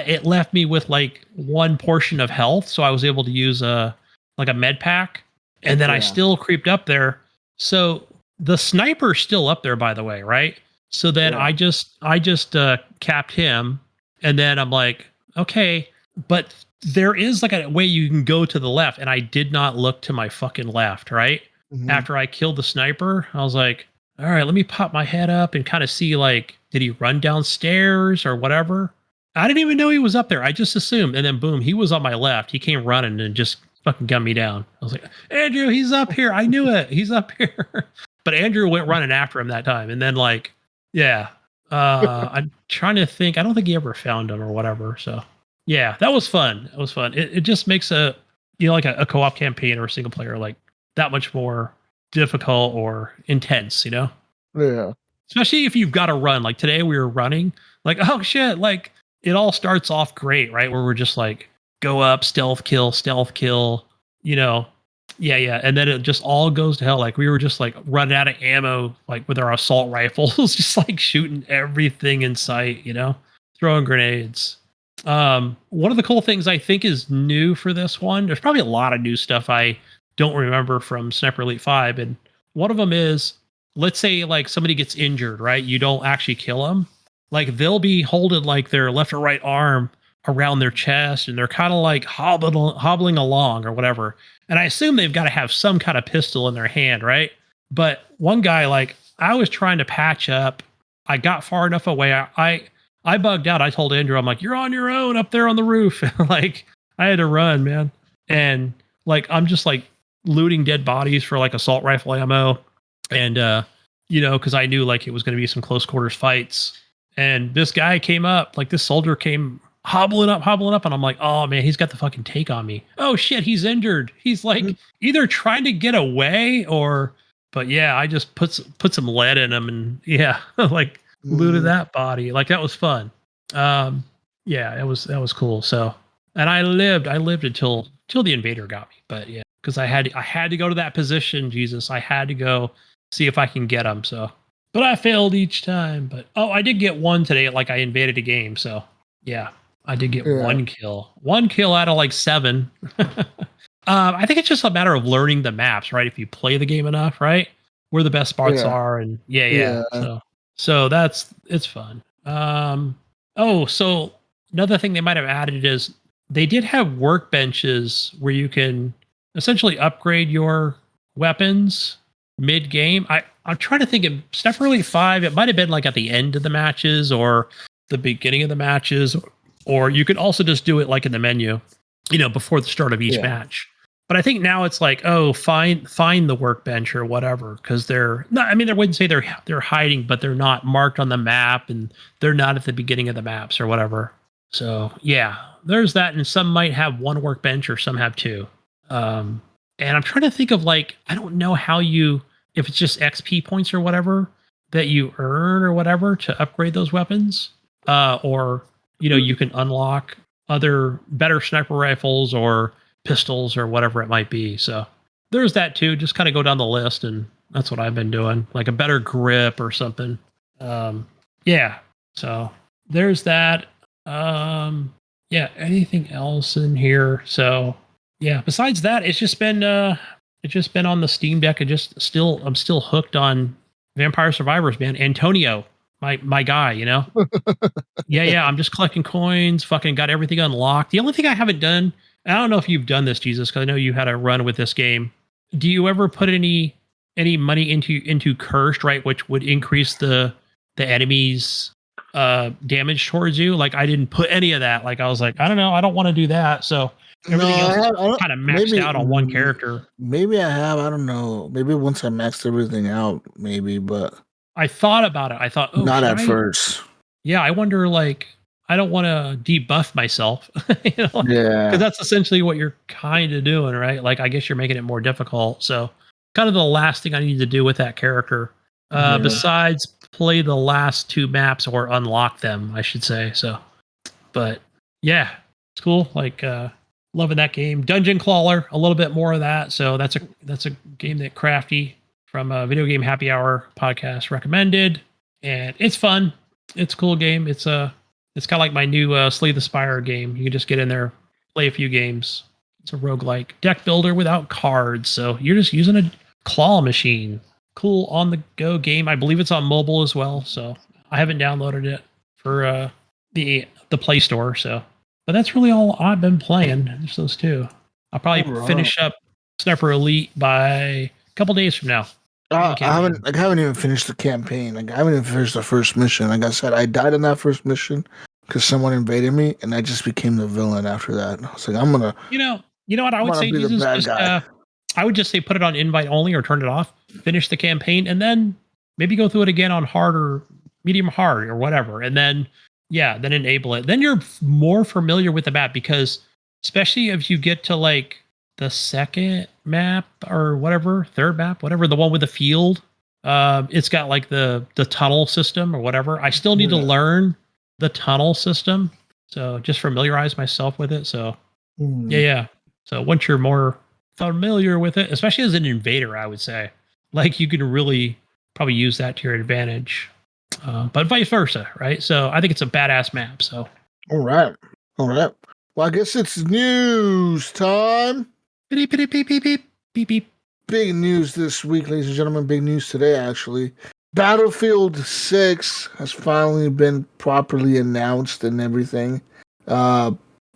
it left me with like one portion of health. So I was able to use a med pack. And then I still creeped up there. So the sniper's still up there, by the way, right? So then I just capped him, and then I'm like, okay, but there is like a way you can go to the left, and I did not look to my fucking left, right? Mm-hmm. After I killed the sniper, I was like, all right, let me pop my head up and kind of see like, did he run downstairs or whatever? I didn't even know he was up there. I just assumed, and then boom, he was on my left. He came running and just fucking gunned me down. I was like, Andrew, he's up here. I knew it. He's up here. But Andrew went running after him that time. And then like, yeah, I'm trying to think. I don't think he ever found him or whatever. So yeah, that was fun. It was fun. It just makes like a co-op campaign or a single player like that much more difficult or intense, Yeah. Especially if you've got to run. Like today we were running like, oh shit. Like it all starts off great, right? Where we're just like, go up, stealth kill, yeah. And then it just all goes to hell. Like we were just like running out of ammo, like with our assault rifles, just like shooting everything in sight, throwing grenades. One of the cool things I think is new for this one, there's probably a lot of new stuff I don't remember from Sniper Elite 5. And one of them is, let's say like somebody gets injured, right? You don't actually kill them. Like they'll be holding like their left or right arm around their chest, and they're kind of like hobbling along or whatever. And I assume they've got to have some kind of pistol in their hand, right? But one guy, like I was trying to patch up. I got far enough away. I bugged out. I told Andrew, I'm like, you're on your own up there on the roof. Like I had to run, man. And like, I'm just like looting dead bodies for like assault rifle ammo. And, cause I knew like it was going to be some close quarters fights. And this guy came up, like this soldier came hobbling up. And I'm like, oh man, he's got the fucking take on me. Oh shit, he's injured. He's like either trying to get away but yeah, I just put some lead in him and yeah, like looted that body. Like that was fun. Yeah, that was cool. So, and I lived until the invader got me. But yeah, because I had to go to that position, Jesus. I had to go see if I can get him. So, but I failed each time. But I did get one today. Like I invaded a game. So yeah. I did get one kill out of like 7. I think it's just a matter of learning the maps, right? If you play the game enough, right? Where the best spots are. And yeah. So it's fun. So another thing they might have added is they did have workbenches where you can essentially upgrade your weapons mid game. I'm trying to think of Sniper Elite 5. It might have been like at the end of the matches or the beginning of the matches. Or you could also just do it like in the menu, before the start of each match. But I think now it's like, find the workbench or whatever, because they're not. I mean, I wouldn't say they're hiding, but they're not marked on the map, and they're not at the beginning of the maps or whatever. So yeah, there's that, and some might have one workbench or some have 2. And I'm trying to think of like, I don't know if it's just XP points or whatever that you earn or whatever to upgrade those weapons, or you can unlock other better sniper rifles or pistols or whatever it might be. So there's that too. Just kind of go down the list and That's what I've been doing, like a better grip or something. Yeah. So there's that. Yeah. Anything else in here? So yeah. Besides that, it's just been on the Steam Deck. I'm still hooked on Vampire Survivors, man. Antonio, my guy, you know. Yeah. I'm just collecting coins. Fucking got everything unlocked. The only thing I haven't done, I don't know if you've done this, Jesus, because I know you had a run with this game. Do you ever put any money into cursed, right, which would increase the enemy's damage towards you? Like I didn't put any of that. Like I was like, I don't know, I don't want to do that. So everything else kind of maxed out on one character. Maybe I have. I don't know. Maybe once I maxed everything out, maybe. But I thought about it. I thought, oh, not at first. Yeah, I wonder. Like, I don't want to debuff myself. You know, yeah, because that's essentially what you're kind of doing, right? Like, I guess you're making it more difficult. So, kind of the last thing I need to do with that character, besides play the last 2 maps or unlock them, I should say. So, but yeah, it's cool. Like, loving that game. Dungeon Crawler, a little bit more of that. So that's a game that Crafty from Video Game Happy Hour podcast recommended, and it's fun. It's a cool game. It's kind of like my new Slay the Spire game. You can just get in there, play a few games. It's a roguelike deck builder without cards. So you're just using a claw machine. Cool on the go game. I believe it's on mobile as well. So I haven't downloaded it for the Play Store. So, but that's really all I've been playing. Just those 2. I'll probably finish up Sniper Elite by a couple days from now. I haven't even finished the campaign. Like I haven't even finished the first mission. Like I said, I died in that first mission because someone invaded me, and I just became the villain after that. I was like, I'm gonna. You know what I would say, Jesus? I would just say put it on invite only or turn it off. Finish the campaign, and then maybe go through it again on hard or medium hard or whatever, and then then enable it. Then you're more familiar with the map, because especially if you get to like the second map or whatever, third map, whatever, the one with the field, it's got like the tunnel system or whatever. I still need to learn the tunnel system, so just familiarize myself with it. So yeah. So once you're more familiar with it, especially as an invader, I would say, like you can really probably use that to your advantage, but vice versa, right? So I think it's a badass map. So all right. Well, I guess it's news time. Beep, beep, beep, beep, beep, beep, beep. Big news this week, ladies and gentlemen. Big news today, actually. Battlefield 6 has finally been properly announced and everything. Yeah,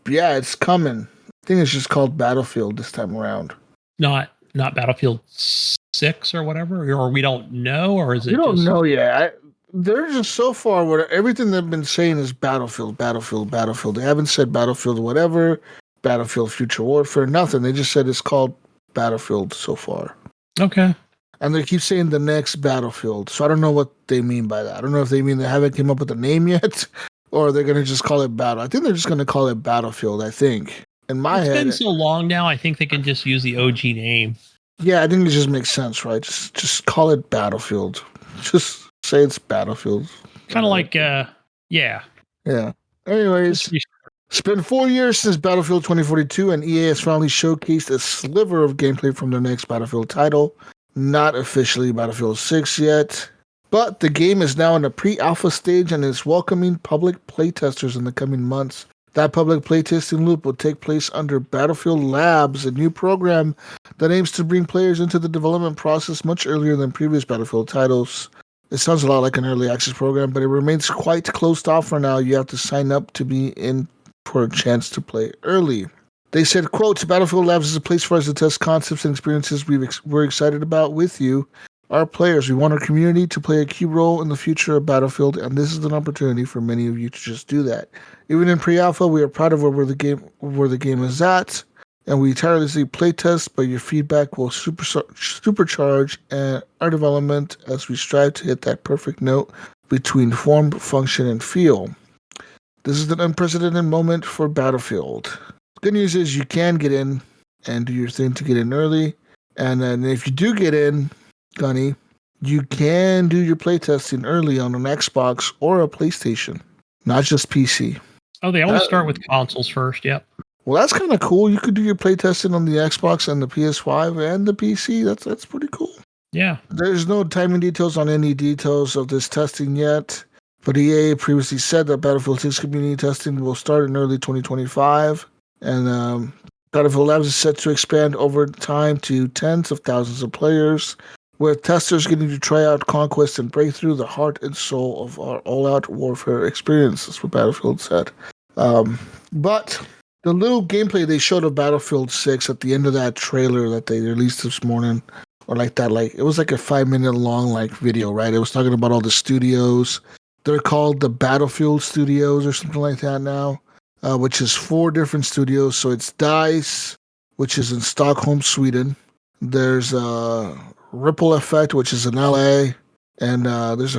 it's coming. I think it's just called Battlefield this time around. Not Battlefield 6 or whatever, or we don't know, or is it? We don't know yet. They're just so far where everything they've been saying is Battlefield. They haven't said Battlefield whatever. Battlefield Future Warfare, nothing. They just said it's called Battlefield so far. Okay. And they keep saying the next Battlefield. So I don't know what they mean by that. I don't know if they mean they haven't come up with a name yet, or they're going to just call it Battle. I think they're just going to call it Battlefield, I think. In my head. It's been so long now, I think they can just use the OG name. Yeah, I think it just makes sense, right? Just call it Battlefield. Just say it's Battlefield. Kind of like, yeah. Yeah. Anyways. It's been 4 years since Battlefield 2042, and EA has finally showcased a sliver of gameplay from their next Battlefield title. Not officially Battlefield 6 yet, but the game is now in the pre-alpha stage and is welcoming public playtesters in the coming months. That public playtesting loop will take place under Battlefield Labs, a new program that aims to bring players into the development process much earlier than previous Battlefield titles. It sounds a lot like an early access program, but it remains quite closed off for now. You have to sign up to be in for a chance to play early. They said, quote, Battlefield Labs is a place for us to test concepts and experiences we're excited about with you, our players. We want our community to play a key role in the future of Battlefield, and this is an opportunity for many of you to just do that. Even in pre-alpha, we are proud of where the game is at, and we tirelessly playtest, but your feedback will supercharge our development as we strive to hit that perfect note between form, function, and feel. This is an unprecedented moment for Battlefield. Good news is you can get in and do your thing to get in early. And then if you do get in, Gunny, you can do your playtesting early on an Xbox or a PlayStation, not just PC. Oh, they always start with consoles first, yep. Well, that's kind of cool. You could do your playtesting on the Xbox and the PS5 and the PC. That's pretty cool. Yeah. There's no timing details on any details of this testing yet, but EA previously said that Battlefield 6 community testing will start in early 2025, and Battlefield Labs is set to expand over time to tens of thousands of players, with testers getting to try out Conquest and Breakthrough, the heart and soul of our all-out warfare experience. That's what Battlefield said. But the little gameplay they showed of Battlefield 6 at the end of that trailer that they released this morning, or like that, like it was like a 5-minute long like video, right? It was talking about all the studios. They're called the Battlefield Studios or something like that now, which is 4 different studios. So it's DICE, which is in Stockholm, Sweden. There's Ripple Effect, which is in LA, and there's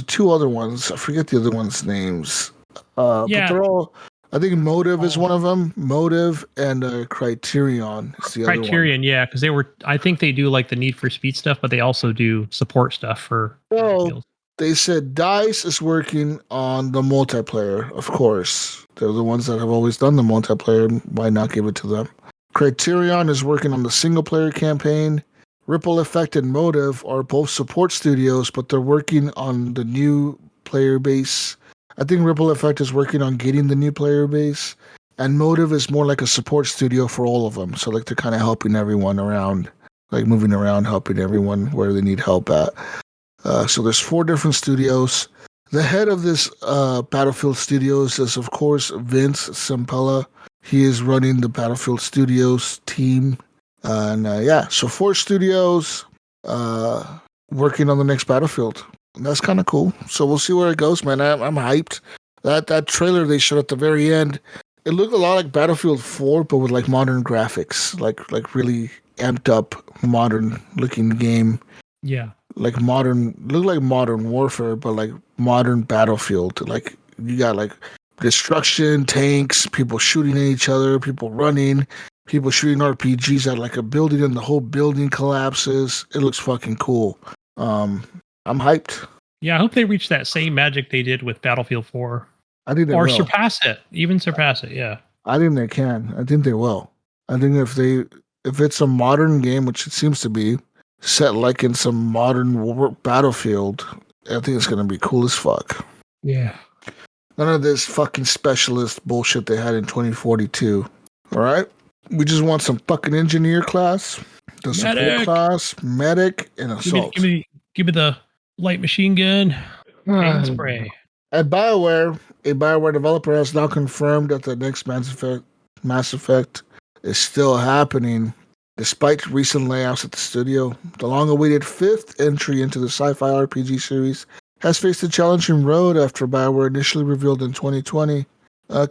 2 other ones. I forget the other ones' names. But they're all. I think Motive is one of them. Motive and Criterion is the other one. Criterion, yeah, because I think they do like the Need for Speed stuff, but they also do support stuff for Battlefield. They said DICE is working on the multiplayer, of course. They're the ones that have always done the multiplayer. Why not give it to them? Criterion is working on the single-player campaign. Ripple Effect and Motive are both support studios, but they're working on the new player base. I think Ripple Effect is working on getting the new player base, and Motive is more like a support studio for all of them. So like they're kind of helping everyone around, like moving around, helping everyone where they need help at. So there's 4 different studios. The head of this Battlefield Studios is, of course, Vince Zampella. He is running the Battlefield Studios team. So 4 studios working on the next Battlefield. And that's kind of cool. So we'll see where it goes, man. I'm hyped. That trailer they showed at the very end, it looked a lot like Battlefield 4, but with like modern graphics, like really amped up, modern looking game. Yeah. Looked like modern warfare, but like modern Battlefield. Like you got like destruction, tanks, people shooting at each other, people running, people shooting RPGs at like a building and the whole building collapses. It looks fucking cool. I'm hyped. Yeah, I hope they reach that same magic they did with Battlefield 4. I think they or will. surpass it. Even surpass it, yeah. I think they can. I think they will. I think if it's a modern game, which it seems to be, set like in some modern Battlefield, I think it's gonna be cool as fuck. Yeah. None of this fucking specialist bullshit they had in 2042. All right? We just want some fucking engineer class, the support class, medic, and assault. Give me the light machine gun and spray. At BioWare, a BioWare developer has now confirmed that the next Mass Effect is still happening, despite recent layoffs at the studio. The long-awaited 5th entry into the sci-fi RPG series has faced a challenging road after BioWare initially revealed in 2020.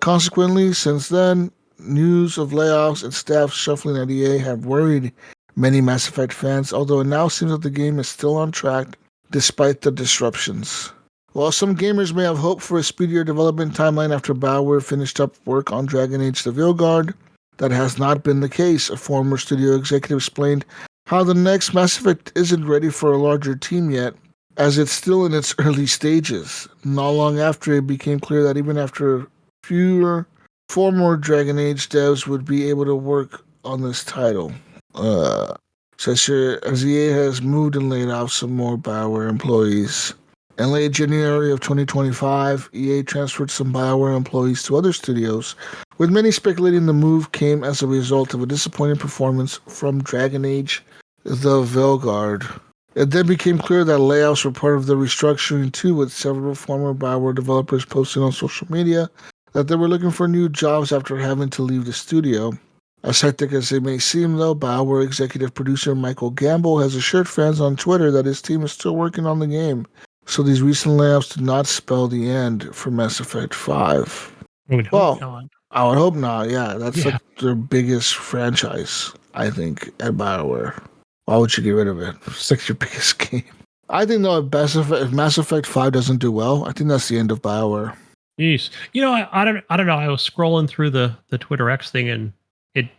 Consequently, since then, news of layoffs and staff shuffling at EA have worried many Mass Effect fans, although it now seems that the game is still on track despite the disruptions. While some gamers may have hoped for a speedier development timeline after BioWare finished up work on Dragon Age: The Veilguard, that has not been the case. A former studio executive explained how the next Mass Effect isn't ready for a larger team yet, as it's still in its early stages. Not long after, it became clear that even after 4 more Dragon Age devs would be able to work on this title. As EA has moved and laid off some more BioWare employees. In late January of 2025, EA transferred some BioWare employees to other studios, with many speculating the move came as a result of a disappointing performance from Dragon Age: The Veilguard. It then became clear that layoffs were part of the restructuring too, with several former BioWare developers posting on social media that they were looking for new jobs after having to leave the studio. As hectic as it may seem, though, BioWare executive producer Michael Gamble has assured fans on Twitter that his team is still working on the game. So these recent layoffs do not spell the end for Mass Effect 5. I would hope not. I would hope not, yeah. That's like their biggest franchise, I think, at BioWare. Why would you get rid of it? It's like your biggest game. I think, though, if Mass Effect 5 doesn't do well, I think that's the end of BioWare. Jeez. You know, I don't know. I was scrolling through the Twitter X thing, and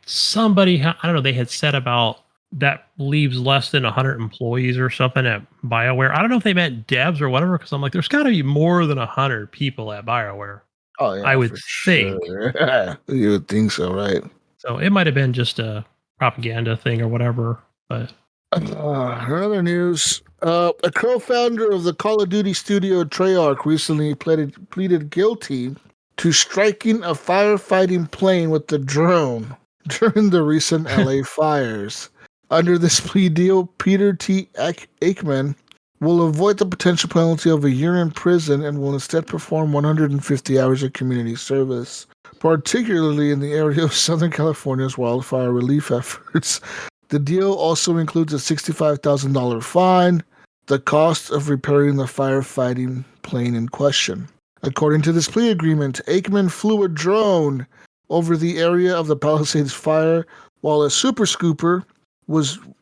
somebody, I don't know, they had said about that leaves less than 100 employees or something at BioWare. I don't know if they meant devs or whatever, because I'm like, there's got to be more than 100 people at BioWare. Oh, yeah. I would think. Sure. You would think so, right? So it might have been just a propaganda thing or whatever. But Another news. A co-founder of the Call of Duty studio Treyarch recently pleaded guilty to striking a firefighting plane with the drone during the recent LA fires. Under this plea deal, Peter T. Aikman will avoid the potential penalty of a year in prison and will instead perform 150 hours of community service, particularly in the area of Southern California's wildfire relief efforts. The deal also includes a $65,000 fine, the cost of repairing the firefighting plane in question. According to this plea agreement, Aikman flew a drone over the area of the Palisades fire while a super scooper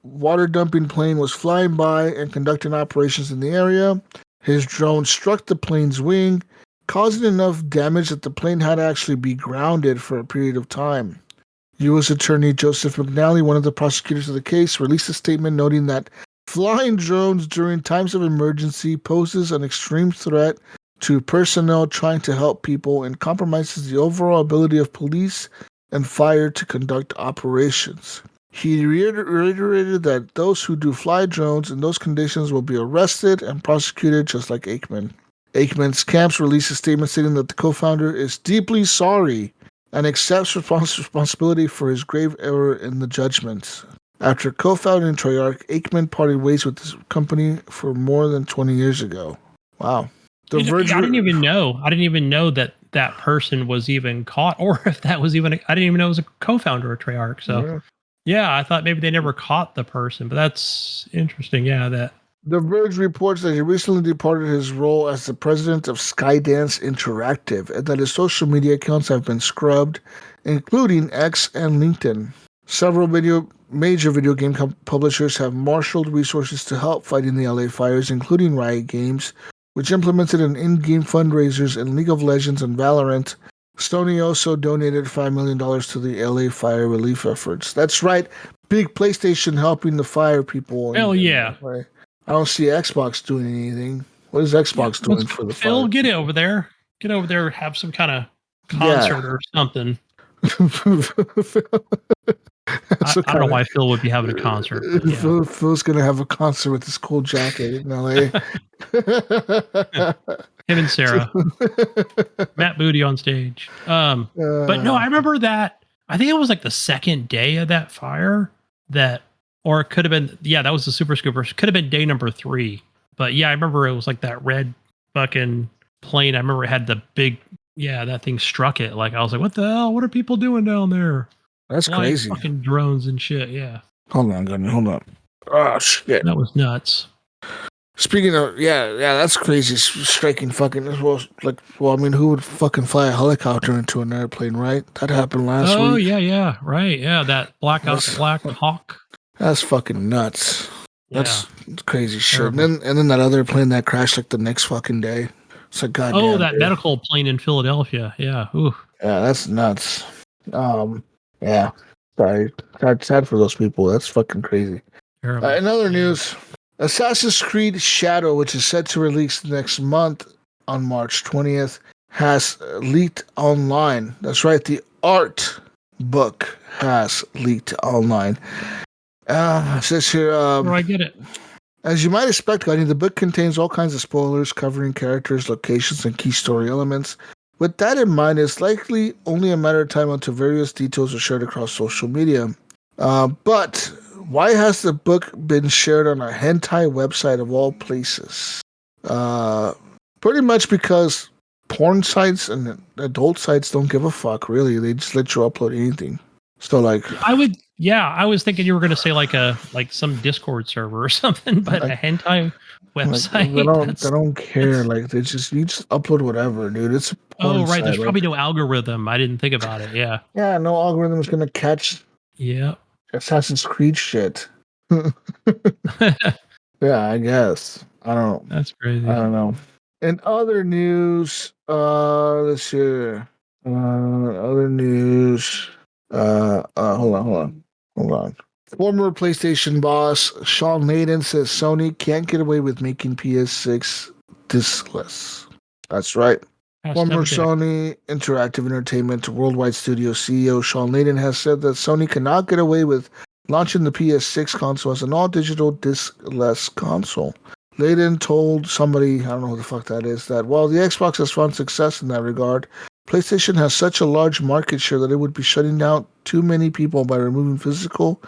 water dumping plane was flying by and conducting operations in the area. His drone struck the plane's wing, causing enough damage that the plane had to actually be grounded for a period of time. U.S. Attorney Joseph McNally, one of the prosecutors of the case, released a statement noting that flying drones during times of emergency poses an extreme threat to personnel trying to help people and compromises the overall ability of police and fire to conduct operations. He reiterated that those who do fly drones in those conditions will be arrested and prosecuted just like Aikman. Aikman's camps released a statement stating that the co-founder is deeply sorry and accepts responsibility for his grave error in the judgment. After co-founding Treyarch, Aikman parted ways with his company for more than 20 years ago. Wow. I didn't even know. I didn't even know that that person was even caught, or if that was even. I didn't even know it was a co-founder of Treyarch. So, yeah, I thought maybe they never caught the person, but that's interesting. Yeah, that. The Verge reports that he recently departed his role as the president of Skydance Interactive and that his social media accounts have been scrubbed, including X and LinkedIn. Several major video game publishers have marshaled resources to help fighting the LA fires, including Riot Games, which implemented an in-game fundraisers in League of Legends and Valorant. Sony also donated $5 million to the LA fire relief efforts. That's right, big PlayStation helping the fire people. Hell yeah. I don't see Xbox doing anything. What is Xbox doing for the Phil, fire? get over there. Get over there, have some kind of concert or something. I don't know why Phil would be having a concert. Yeah. Phil's going to have a concert with his cool jacket in LA. Him and Sarah. Matt Booty on stage. But no, I remember that. I think it was like the second day of that fire or it could have been, that was the Super Scooper. Could have been day number 3. But yeah, I remember it was like that red fucking plane. I remember it had the big, that thing struck it. Like, I was like, what the hell? What are people doing down there? That's crazy. Fucking drones and shit, yeah. Hold on, Gunny, hold on. Oh, shit. That was nuts. Speaking of, that's crazy. Striking fucking, I mean, who would fucking fly a helicopter into an airplane, right? That happened last week. Oh, yeah, right. Yeah, that Black Hawk. That's fucking nuts. That's crazy shit. And then that other plane that crashed like the next fucking day. It's like, goddamn. Oh, that medical plane in Philadelphia. Yeah. Ooh. Yeah, that's nuts. Yeah. Sorry. Sad for those people. That's fucking crazy. In other news, Assassin's Creed Shadow, which is set to release next month on March 20th, has leaked online. That's right. The art book has leaked online. It says here. I get it. As you might expect, Gunny, the book contains all kinds of spoilers covering characters, locations, and key story elements. With that in mind, it's likely only a matter of time until various details are shared across social media. But why has the book been shared on a hentai website of all places? Pretty much because porn sites and adult sites don't give a fuck, really. They just let you upload anything. So, like... I was thinking you were going to say like some Discord server or something, but a hentai website. They don't care. Like you just upload whatever, dude. It's a porn site, There's probably no algorithm. I didn't think about it. Yeah. Yeah, no algorithm is going to catch. Yeah. Assassin's Creed shit. Yeah, I guess. I don't know. That's crazy. I don't know. In other news, let's see. Other news. Hold on. Former PlayStation boss Sean Layden says Sony can't get away with making PS6 diskless. That's right. Former Sony Interactive Entertainment Worldwide Studio CEO Sean Layden has said that Sony cannot get away with launching the PS6 console as an all-digital disc-less console. Layden told somebody, I don't know who the fuck that is, that while the Xbox has found success in that regard, PlayStation has such a large market share that it would be shutting out too many people by removing physical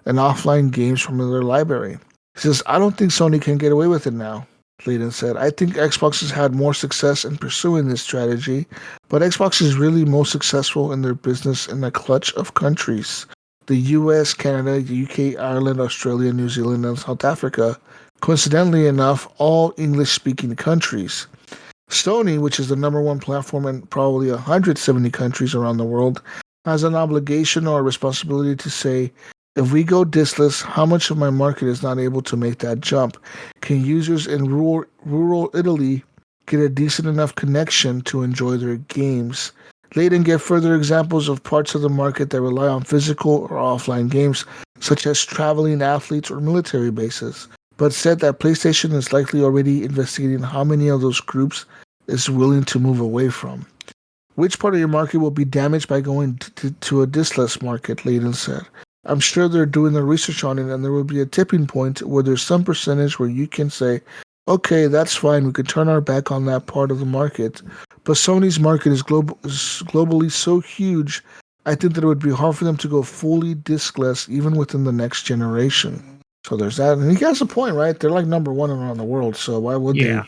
and offline games from their library. He says, I don't think Sony can get away with it now, Layden said. I think Xbox has had more success in pursuing this strategy, but Xbox is really most successful in their business in a clutch of countries. The US, Canada, the UK, Ireland, Australia, New Zealand, and South Africa. Coincidentally enough, all English-speaking countries. Sony, which is the number one platform in probably 170 countries around the world, has an obligation or a responsibility to say, if we go diskless, how much of my market is not able to make that jump? Can users in rural Italy get a decent enough connection to enjoy their games? Layden gave further examples of parts of the market that rely on physical or offline games, such as traveling athletes or military bases, but said that PlayStation is likely already investigating how many of those groups is willing to move away from. Which part of your market will be damaged by going to a diskless market, Layden said. I'm sure they're doing their research on it, and there will be a tipping point where there's some percentage where you can say, okay, that's fine, we could turn our back on that part of the market. But Sony's market is globally so huge, I think that it would be hard for them to go fully diskless even within the next generation. So there's that. And he has a point, right? They're like number one around the world, so why would they?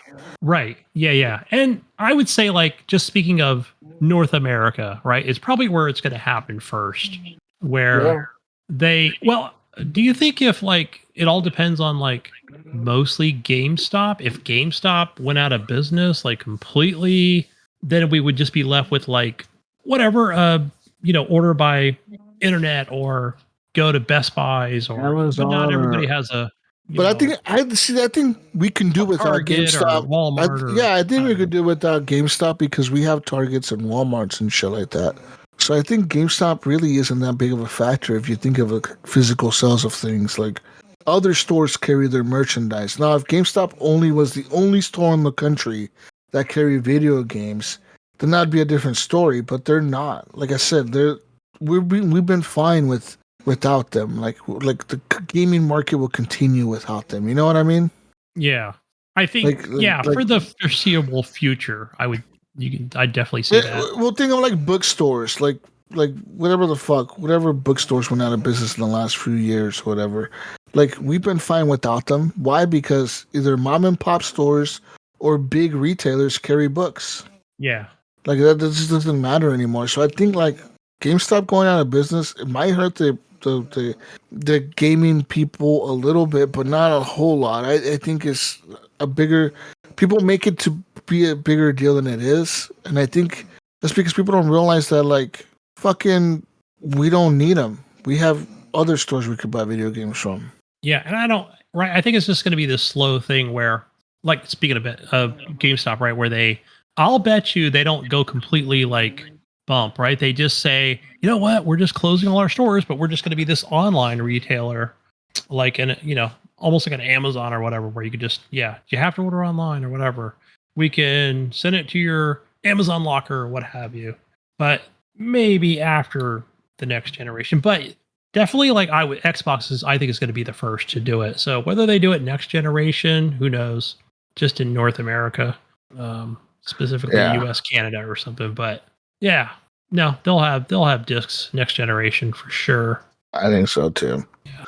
Right. Yeah. And I would say, like, just speaking of North America, right, it's probably where it's going to happen first. Where do you think if, like, it all depends on, like, mostly GameStop? If GameStop went out of business, like, completely, then we would just be left with, like, whatever, order by internet or go to Best Buys or Amazon, but not everybody has a. I think we can do without Target GameStop. or Walmart I think we could do without GameStop because we have Targets and Walmarts and shit like that. So I think GameStop really isn't that big of a factor if you think of like physical sales of things. Like other stores carry their merchandise. Now, if GameStop only was the only store in the country that carried video games, then that'd be a different story. But they're not. Like I said, we've been fine without them. Like the gaming market will continue without them. You know what I mean? Yeah, I think for the foreseeable future, I'd definitely say that. Well, think of like bookstores, like whatever bookstores went out of business in the last few years, whatever. Like we've been fine without them. Why? Because either mom and pop stores or big retailers carry books. Yeah, like that just doesn't matter anymore. So I think like GameStop going out of business, it might hurt the gaming people a little bit, but not a whole lot. I think it's a bigger. People make it to be a bigger deal than it is, and I think that's because people don't realize that like fucking we don't need them. We have other stores we could buy video games from. Yeah, and I think it's just going to be this slow thing where, like, speaking of GameStop, right, where I'll bet you they don't go completely like bump, right? They just say, you know what, we're just closing all our stores, but we're just going to be this online retailer, like, almost like an Amazon or whatever, where you could just, you have to order online or whatever. We can send it to your Amazon locker or what have you. But maybe after the next generation. But definitely, like, Xbox I think is going to be the first to do it. So whether they do it next generation, who knows? Just in North America, specifically US, Canada, or something. But yeah, no, they'll have discs next generation for sure. I think so too. Yeah.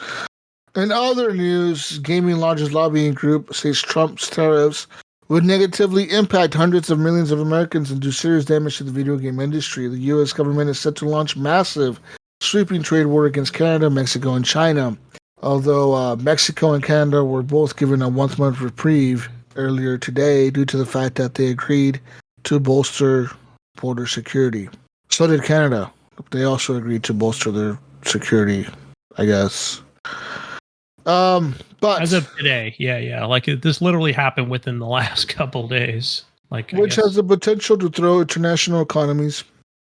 In other news, gaming largest lobbying group says Trump's tariffs would negatively impact hundreds of millions of Americans and do serious damage to the video game industry. The U.S. government is set to launch massive, sweeping trade war against Canada, Mexico, and China. Although Mexico and Canada were both given a one-month reprieve earlier today due to the fact that they agreed to bolster border security. So did Canada. They also agreed to bolster their security, I guess. But as of today, like this literally happened within the last couple days. Like, which has the potential to throw international economies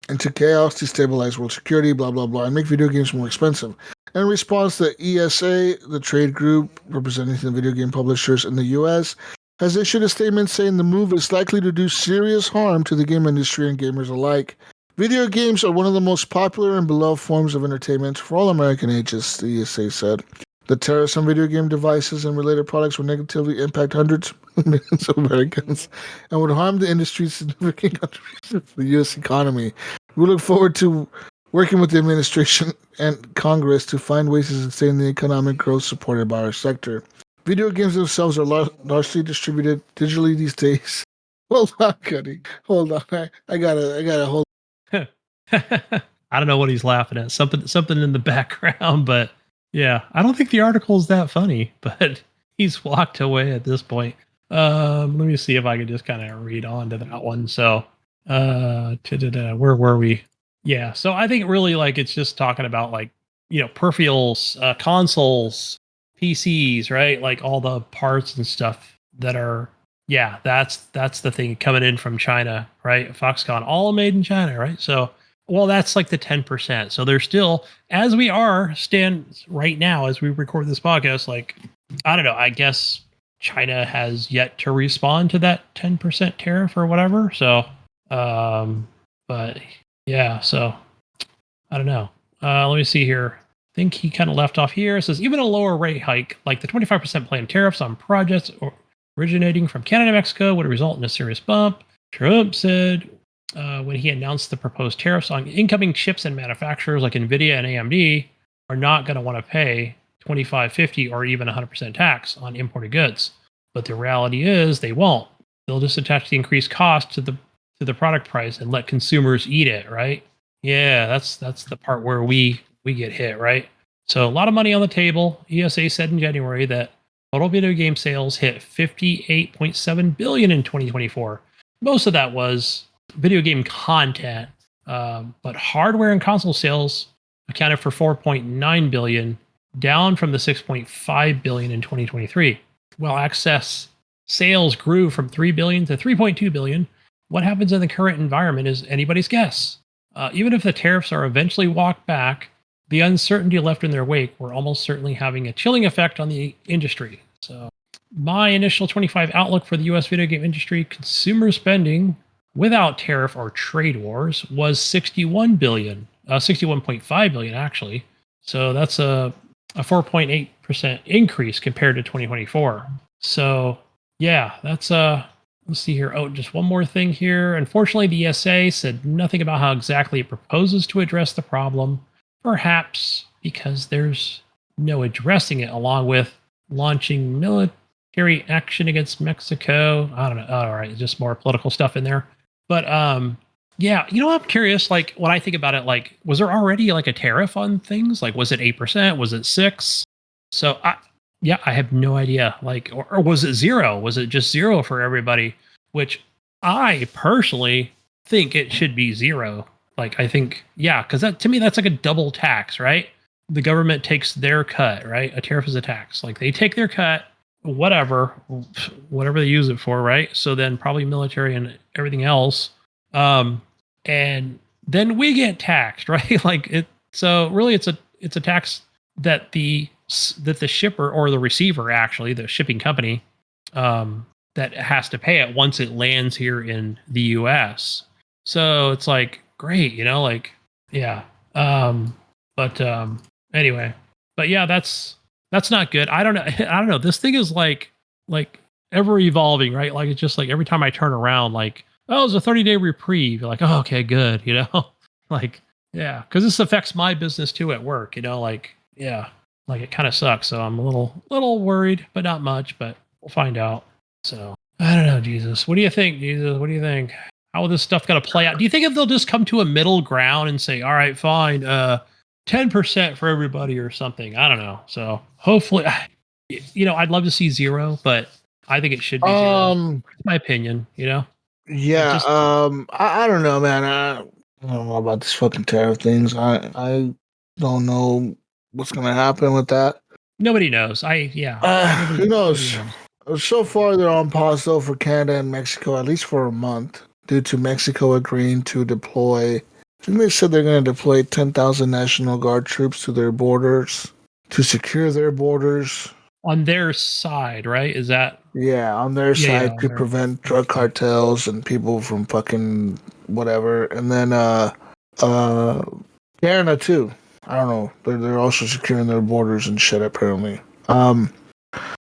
into chaos, destabilize world security, blah blah blah, and make video games more expensive. In response, the ESA, the trade group representing the video game publishers in the U.S., has issued a statement saying the move is likely to do serious harm to the game industry and gamers alike Video games are one of the most popular and beloved forms of entertainment for all American ages, the ESA said. The tariffs on video game devices and related products will negatively impact hundreds of millions of Americans and would harm the industry's significant contribution to the U.S. economy. We look forward to working with the administration and Congress to find ways to sustain the economic growth supported by our sector. Video games themselves are largely distributed digitally these days. Hold on, Cuddy. Hold on. I gotta hold. I don't know what he's laughing at. Something in the background, but yeah, I don't think the article is that funny, but he's walked away at this point. Let me see if I can just kind of read on to that one. So, where were we? Yeah, so I think really like it's just talking about like, peripherals, consoles, PCs, right? Like all the parts and stuff that are, yeah, that's the thing coming in from China, right? Foxconn, all made in China, right? So, well, that's like the 10%. So they're still, as we stand right now, as we record this podcast, like, I don't know, I guess China has yet to respond to that 10% tariff or whatever. So, but yeah, so I don't know. Let me see here. I think he kind of left off here. It says, even a lower rate hike, like the 25% planned tariffs on projects originating from Canada and Mexico, would result in a serious bump. Trump said, when he announced the proposed tariffs on incoming chips and manufacturers like NVIDIA and AMD are not going to want to pay 25, 50, or even 100% tax on imported goods. But the reality is they won't. They'll just attach the increased cost to the product price and let consumers eat it, right? Yeah, that's the part where we get hit, right? So a lot of money on the table. ESA said in January that total video game sales hit $58.7 billion in 2024. Most of that was video game content, but hardware and console sales accounted for $4.9 billion, down from the $6.5 billion in 2023. While access sales grew from $3 billion to $3.2 billion, what happens in the current environment is anybody's guess. Even if the tariffs are eventually walked back, the uncertainty left in their wake will almost certainly having a chilling effect on the industry. So my initial 25 outlook for the U.S. video game industry consumer spending without tariff or trade wars was $61 billion, $61.5 billion actually. So that's a 4.8% increase compared to 2024. So yeah, that's let's see here. Oh, just one more thing here. Unfortunately, the ESA said nothing about how exactly it proposes to address the problem, perhaps because there's no addressing it, along with launching military action against Mexico. I don't know. All right, just more political stuff in there. But yeah, I'm curious, like when I think about it, like, was there already like a tariff on things? Like, was it 8%? Was it 6%? So I have no idea. Like, or was it 0? Was it just 0 for everybody? Which I personally think it should be 0. Like, I think, yeah, because that to me, that's like a double tax, right? The government takes their cut, right? A tariff is a tax. Like they take their cut, whatever they use it for, right? So then probably military and everything else. And then we get taxed, right? Like it. So really it's a tax that the shipper or the receiver, actually the shipping company, that has to pay it once it lands here in the US. So it's like, great, like, yeah. But anyway, but yeah, that's not good. I don't know. This thing is like ever evolving, right? Like it's just like every time I turn around, like, oh, it's a 30-day reprieve. You're like, oh, okay, good. Like, yeah, because this affects my business too at work. Like, yeah, like it kind of sucks. So I'm a little worried, but not much. But we'll find out. So I don't know, Jesus. What do you think, Jesus? What do you think? How will this stuff going to play out? Do you think if they'll just come to a middle ground and say, all right, fine, 10% for everybody or something? I don't know. So hopefully, I'd love to see 0, but I think it should be 0. My opinion, Yeah, just, I don't know, man. I don't know about these fucking tariff things. I don't know what's gonna happen with that. Nobody knows. Who knows? So far, they're on pause though for Canada and Mexico, at least for a month, due to Mexico agreeing to deploy. I think they said they're going to deploy 10,000 National Guard troops to their borders to secure their borders. On their side, right? Is that? Yeah, on their side to prevent drug cartels and people from fucking whatever. And then Canada too. I don't know. They're also securing their borders and shit apparently. But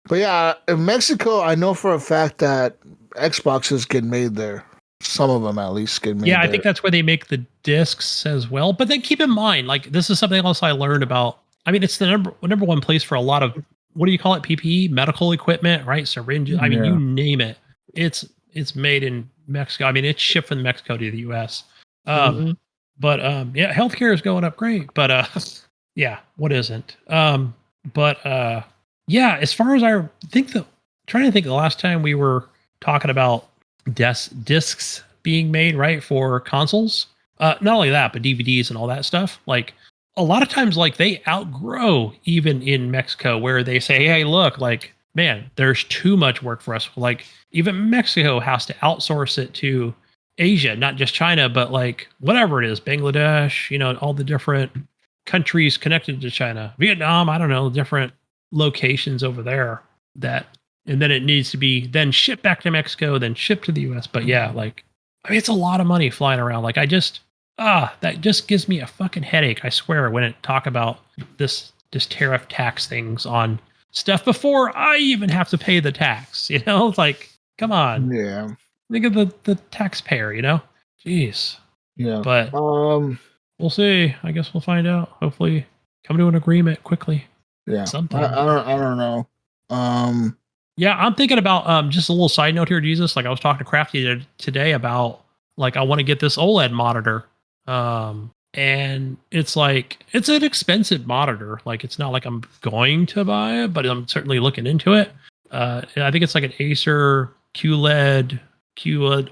yeah, in Mexico, I know for a fact that Xboxes get made there. Some of them at least get made Yeah, there. I think that's where they make the discs as well. But then keep in mind, like this is something else I learned about. I mean, it's the number one place for a lot of what do you call it? PPE, medical equipment, right? Syringes. I mean, you name it. It's made in Mexico. I mean, it's shipped from Mexico to the US. But yeah, healthcare is going up great. But yeah, what isn't? But yeah, as far as I think trying to think the last time we were talking about discs being made, right, for consoles. Not only that, but DVDs and all that stuff. Like a lot of times, like they outgrow even in Mexico where they say, hey, look, like, man, there's too much work for us. Like even Mexico has to outsource it to Asia, not just China, but like whatever it is, Bangladesh, you know, all the different countries connected to China, Vietnam, I don't know, different locations over there that, and then it needs to be then shipped back to Mexico, then shipped to the US. But yeah, like, I mean, it's a lot of money flying around. Like that just gives me a fucking headache. I swear when it talk about this tariff tax things on stuff before I even have to pay the tax, you know, it's like, come on. Yeah. Think of the taxpayer, you know? Jeez. Yeah. But we'll see. I guess we'll find out. Hopefully come to an agreement quickly. Yeah. Something. I don't know. Yeah, I'm thinking about just a little side note here, Jesus. Like I was talking to Crafty today about like I want to get this OLED monitor. And it's like it's an expensive monitor. Like it's not like I'm going to buy it, but I'm certainly looking into it. I think it's like an Acer QLED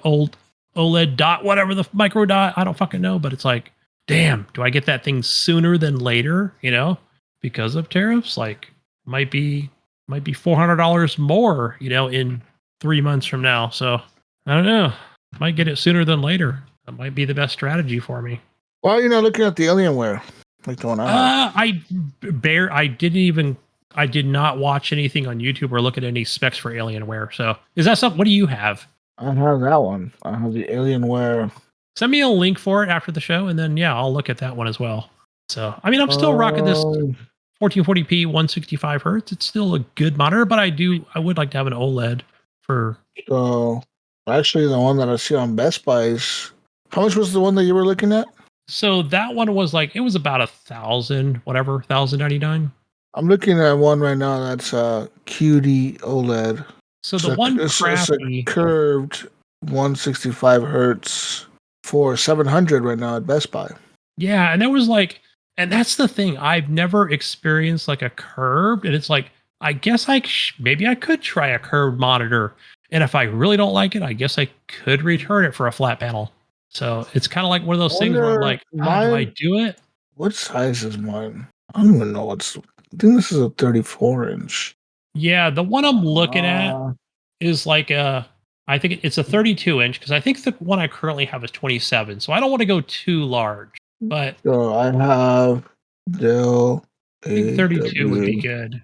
old OLED dot, whatever the micro dot. I don't fucking know, but it's like, damn, do I get that thing sooner than later? You know, because of tariffs, like might be $400 more, you know, in 3 months from now. So I don't know. Might get it sooner than later. That might be the best strategy for me. Why are you not looking at the Alienware? Like the one I I did not watch anything on YouTube or look at any specs for Alienware. So is that something? What do you have? I have that one. I have the Alienware. Send me a link for it after the show, and then yeah, I'll look at that one as well. So I mean, I'm still rocking this 1440p 165 hertz. It's still a good monitor, but I would like to have an OLED for. So actually, the one that I see on Best Buy is how much was the one that you were looking at? So that one was like it was about $1,099. I'm looking at one right now that's QD OLED. So the one Crafty, it's a curved 165 hertz for $700 right now at Best Buy. Yeah, and that was like, and that's the thing. I've never experienced like a curved, and it's like I guess maybe I could try a curved monitor, and if I really don't like it, I guess I could return it for a flat panel. So it's kind of like one of those things where I'm like, do I do it? What size is mine? I don't even know. I think this is a 34-inch. Yeah, the one I'm looking at is like I think it's a 32-inch because I think the one I currently have is 27. So I don't want to go too large, but so I have Dell. I think 32 would be good.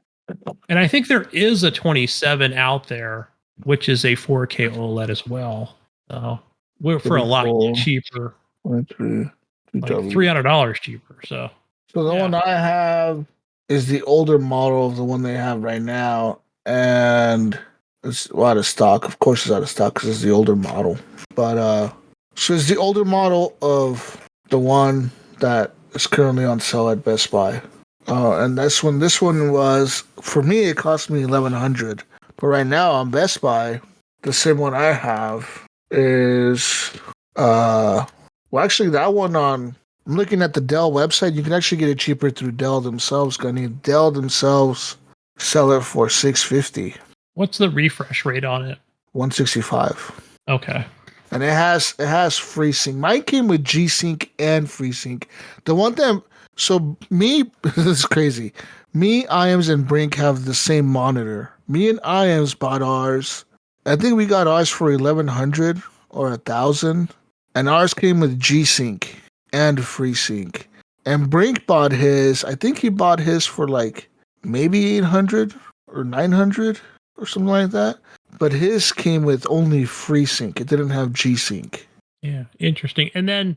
And I think there is a 27 out there, which is a 4K OLED as well. So we're for a lot cheaper. Like $300 cheaper. So the one I have is the older model of the one they have right now, and it's out of stock. Of course, it's out of stock because it's the older model. But so it's the older model of the one that is currently on sale at Best Buy. And this one was for me. It cost me $1,100, but right now on Best Buy, the same one I have is actually that one on. I'm looking at the Dell website. You can actually get it cheaper through Dell themselves. Dell themselves sell it for $650. What's the refresh rate on it? 165. Okay. And it has FreeSync. Mine came with G-Sync and FreeSync. The one that this is crazy. Me, Iams, and Brink have the same monitor. Me and Iams bought ours. I think we got ours for $1,100 or $1,000, and ours came with G-Sync and FreeSync. And Brink bought his. I think he bought his for like maybe $800 or $900 or something like that. But his came with only FreeSync. It didn't have G-Sync. Yeah, interesting. And then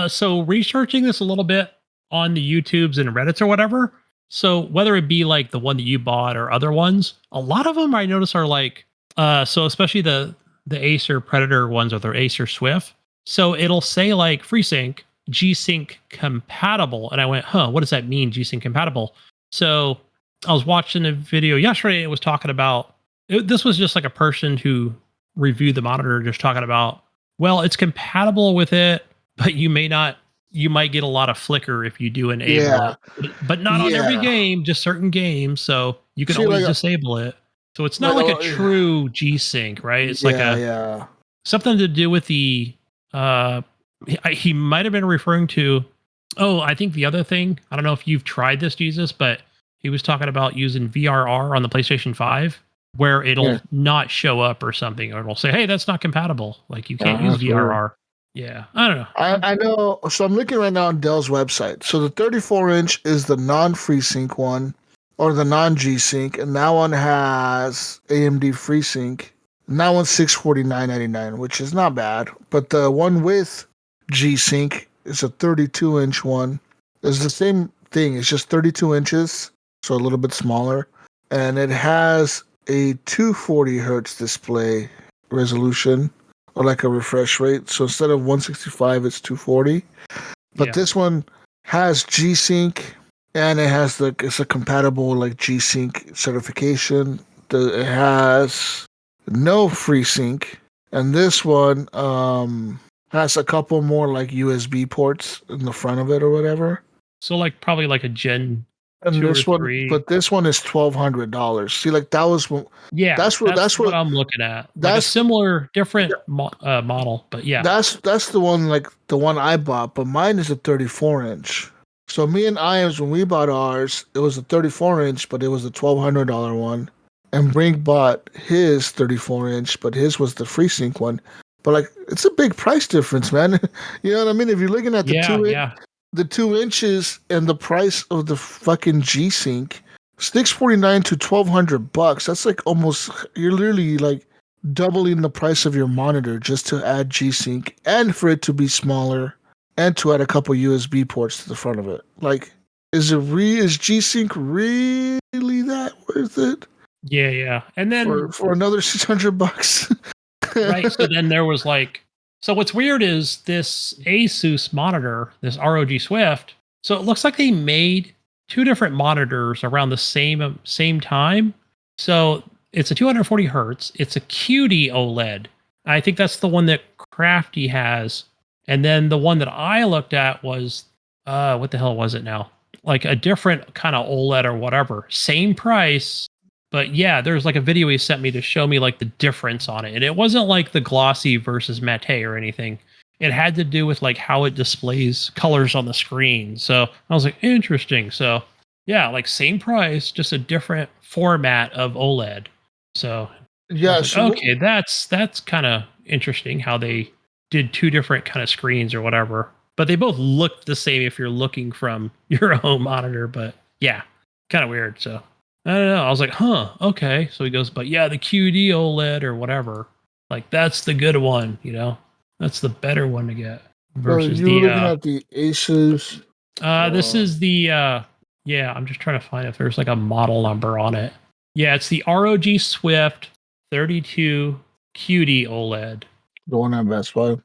So researching this a little bit on the YouTubes and Reddits or whatever. So whether it be like the one that you bought or other ones, a lot of them I notice are like, so especially the Acer Predator ones or the Acer Swift. So it'll say like FreeSync, G-Sync compatible. And I went, what does that mean, G-Sync compatible? So I was watching a video yesterday. It was talking about, this was just like a person who reviewed the monitor just talking about, well, it's compatible with it, but you might get a lot of flicker if you do enable it, but not on every game, just certain games. So you can always disable it. So it's not like a true G-Sync, right? It's like something to do with the, he might have been referring to, I think the other thing, I don't know if you've tried this, Jesus, but he was talking about using VRR on the PlayStation 5 where it'll not show up or something, or it'll say, hey, that's not compatible. Like you can't use VRR. Weird. Yeah, I don't know. I know. So I'm looking right now on Dell's website. So the 34-inch is the non-FreeSync one, or the non-G-Sync, and that one has AMD FreeSync. And that one's $649.99, which is not bad. But the one with G-Sync is a 32-inch one. It's the same thing. It's just 32 inches, so a little bit smaller. And it has a 240 hertz display resolution, or like a refresh rate. So instead of 165, it's 240. But this one has G-Sync, and it's a compatible like G-Sync certification. It has no FreeSync, and this one has a couple more like USB ports in the front of it or whatever. So like probably like a Gen. And this one, but this one is $1,200. See, like that was that's what I'm looking at. That's like a similar, different model, but that's the one, like the one I bought. But mine is a 34-inch. So me and Iams, when we bought ours, it was a 34-inch, but it was a $1,200 one. And Brink bought his 34-inch, but his was the FreeSync one. But like, it's a big price difference, man. You know what I mean? If you're looking at the 2 inches and the price of the fucking G-Sync, $649 to $1,200. That's like almost, you're literally like doubling the price of your monitor just to add G-Sync and for it to be smaller and to add a couple USB ports to the front of it. Like, is G-Sync really that worth it? Yeah. And then for another $600. Right. So then there was like, so what's weird is this Asus monitor, this ROG Swift. So it looks like they made two different monitors around the same time. So it's a 240 hertz. It's a QD OLED. I think that's the one that Crafty has. And then the one that I looked at was, what the hell was it now? Like a different kind of OLED or whatever. Same price. But yeah, there's like a video he sent me to show me like the difference on it. And it wasn't like the glossy versus matte or anything. It had to do with like how it displays colors on the screen. So I was like, interesting. So yeah, like same price, just a different format of OLED. So yeah, okay, that's kind of interesting how they did two different kind of screens or whatever. But they both look the same if you're looking from your home monitor. But yeah, kind of weird. So I don't know. I was like, okay. So he goes, but yeah, the QD OLED or whatever, like that's the good one, you know, that's the better one to get versus looking at the Asus. This is the, I'm just trying to find if there's like a model number on it. Yeah, it's the ROG Swift 32 QD OLED. The one at Best Buy.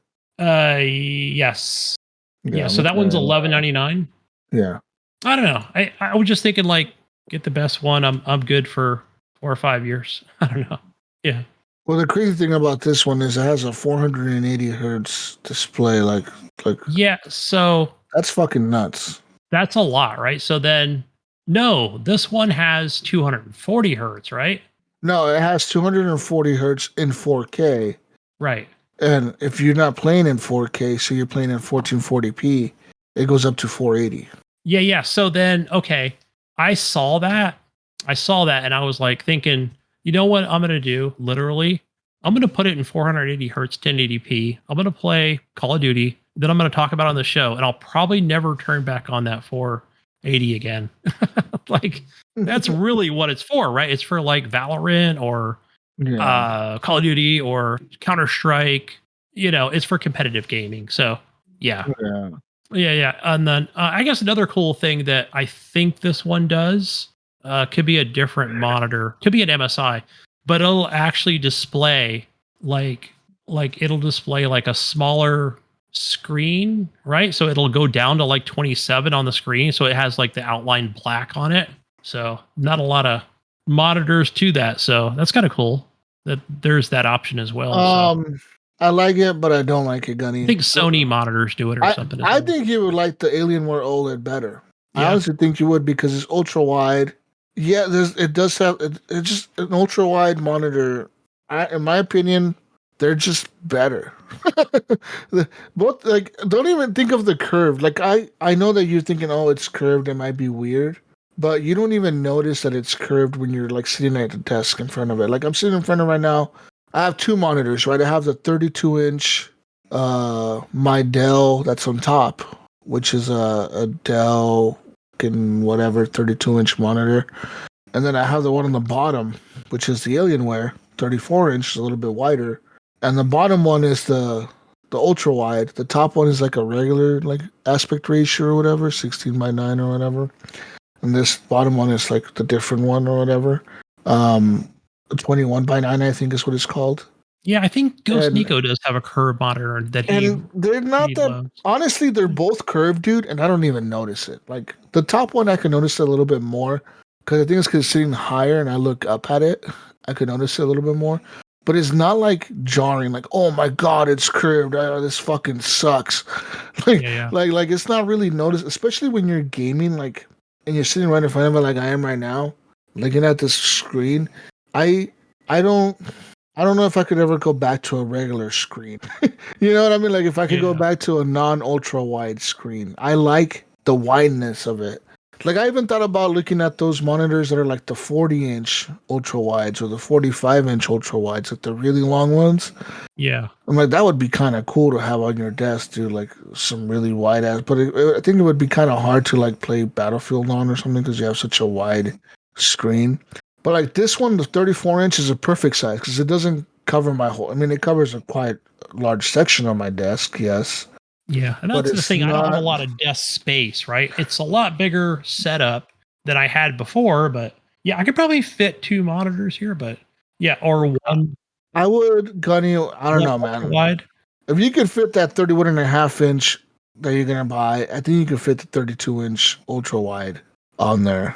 Yes. Yeah. So that one's $11.99. Yeah. I don't know. I was just thinking like, get the best one. I'm good for 4 or 5 years. I don't know. Yeah. Well, the crazy thing about this one is it has a 480 hertz display. Like. Yeah. So that's fucking nuts. That's a lot, right? So then, no, this one has 240 hertz, right? No, it has 240 hertz in 4K. Right. And if you're not playing in 4K, so you're playing in 1440p, it goes up to 480. Yeah. So then, okay. I saw that and I was like thinking, you know what I'm going to do? Literally, I'm going to put it in 480 hertz, 1080p. I'm going to play Call of Duty. Then I'm going to talk about it on the show and I'll probably never turn back on that 480 again. Like that's really what it's for, right? It's for like Valorant or Call of Duty or Counter-Strike, you know, it's for competitive gaming. So Yeah. Yeah. Yeah. And then I guess another cool thing that I think this one does could be a different monitor, could be an MSI, but it'll actually display like it'll display like a smaller screen, right? So it'll go down to like 27 on the screen, so it has like the outline black on it. So not a lot of monitors to that. So that's kind of cool that there's that option as well. So I like it, but I don't like it, Gunny. I think Sony monitors do it or something as I well. think you would like the Alienware OLED better. I Yeah. honestly think you would because it's ultra wide. Yeah, it does have it's just an ultra wide monitor. In my opinion, they're just better. Both like don't even think of the curve. Like I know that you're thinking, oh, it's curved. It might be weird, but you don't even notice that it's curved when you're like sitting at the desk in front of it. Like I'm sitting in front of it right now. I have two monitors, right? I have the 32-inch my Dell that's on top, which is a Dell can whatever 32-inch monitor, and then I have the one on the bottom, which is the Alienware 34-inch, a little bit wider, and the bottom one is the ultra wide. The top one is like a regular like aspect ratio or whatever, 16:9 or whatever, and this bottom one is like the different one or whatever. 21:9 I think is what it's called. Yeah, I think Ghost And Nico does have a curve monitor that he and they're not he that loves. honestly, they're both curved, dude, and I don't even notice it. Like the top one I can notice it a little bit more because I think it's because it's sitting higher and I look up at it. I could notice it a little bit more. But it's not like jarring, like, oh my god, it's curved. Oh, this fucking sucks. like, Yeah. like it's not really noticed, especially when you're gaming, like, and you're sitting right in front of it, like I am right now, looking at this screen. I I don't I don't know if I could ever go back to a regular screen. You know what I mean? Like if I could go Yeah. back to a non-ultra wide screen. I like the wideness of it. Like I even thought about looking at those monitors that are like the 40-inch ultra wides or the 45-inch ultra wides, like the really long ones. Yeah. I'm like, that would be kind of cool to have on your desk, dude. Like some really wide ass. But I think it would be kind of hard to like play Battlefield on or something because you have such a wide screen. But like this one, the 34-inch is a perfect size because it doesn't cover my whole. I mean, it covers a quite large section of my desk, yes. Yeah. And But that's the it's thing. I don't have a not. lot of desk space, right? It's a lot bigger setup than I had before, but yeah, I could probably fit two monitors here, but yeah, or one I would, Gunny. I don't know, ultra man. wide. If you could fit that 31.5-inch that you're gonna buy, I think you could fit the 32-inch ultra wide on there.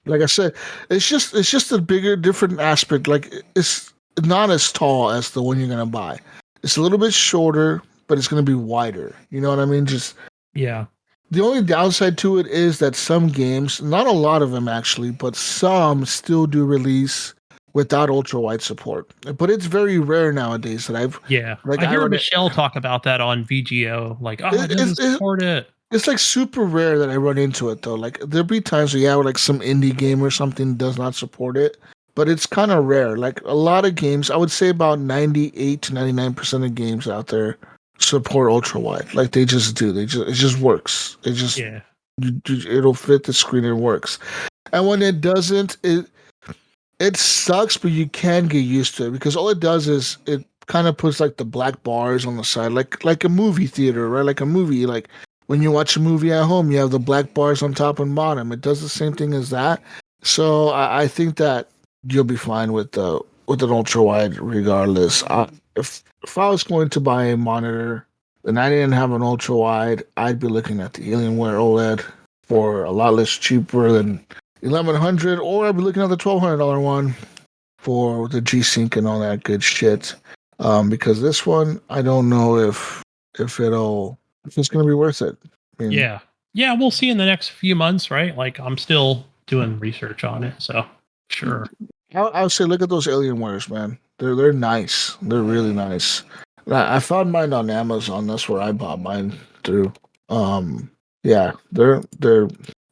Like I said, it's just a bigger, different aspect. Like it's not as tall as the one you're gonna buy. It's a little bit shorter, but it's gonna be wider. You know what I mean? Just Yeah. the only downside to it is that some games, not a lot of them actually, but some still do release without ultra wide support. But it's very rare nowadays that I've Yeah. like I I hear run it. Michelle talk about that on VGO. Like, oh, it doesn't support it. It's like super rare that I run into it though. Like there'll be times where where like some indie game or something does not support it, but it's kind of rare. Like a lot of games, I would say about 98 to 99% of games out there support ultra wide. Like they just do. It just works. It just Yeah. it'll fit the screen. It works. And when it doesn't, it sucks, but you can get used to it because all it does is it kind of puts like the black bars on the side, like a movie theater, right? Like a movie, like when you watch a movie at home, you have the black bars on top and bottom. It does the same thing as that. So I think that you'll be fine with an ultra wide, regardless. If I was going to buy a monitor and I didn't have an ultra wide, I'd be looking at the Alienware OLED for a lot less cheaper than 1100, or I'd be looking at the $1,200 one for the G Sync and all that good shit. Because this one, I don't know if it's gonna be worth it. I mean, Yeah. Yeah. We'll see in the next few months, right? Like, I'm still doing research on it. So, sure. I would say look at those Alienwares, man. They're nice. They're really nice. I found mine on Amazon. That's where I bought mine through. Yeah, they're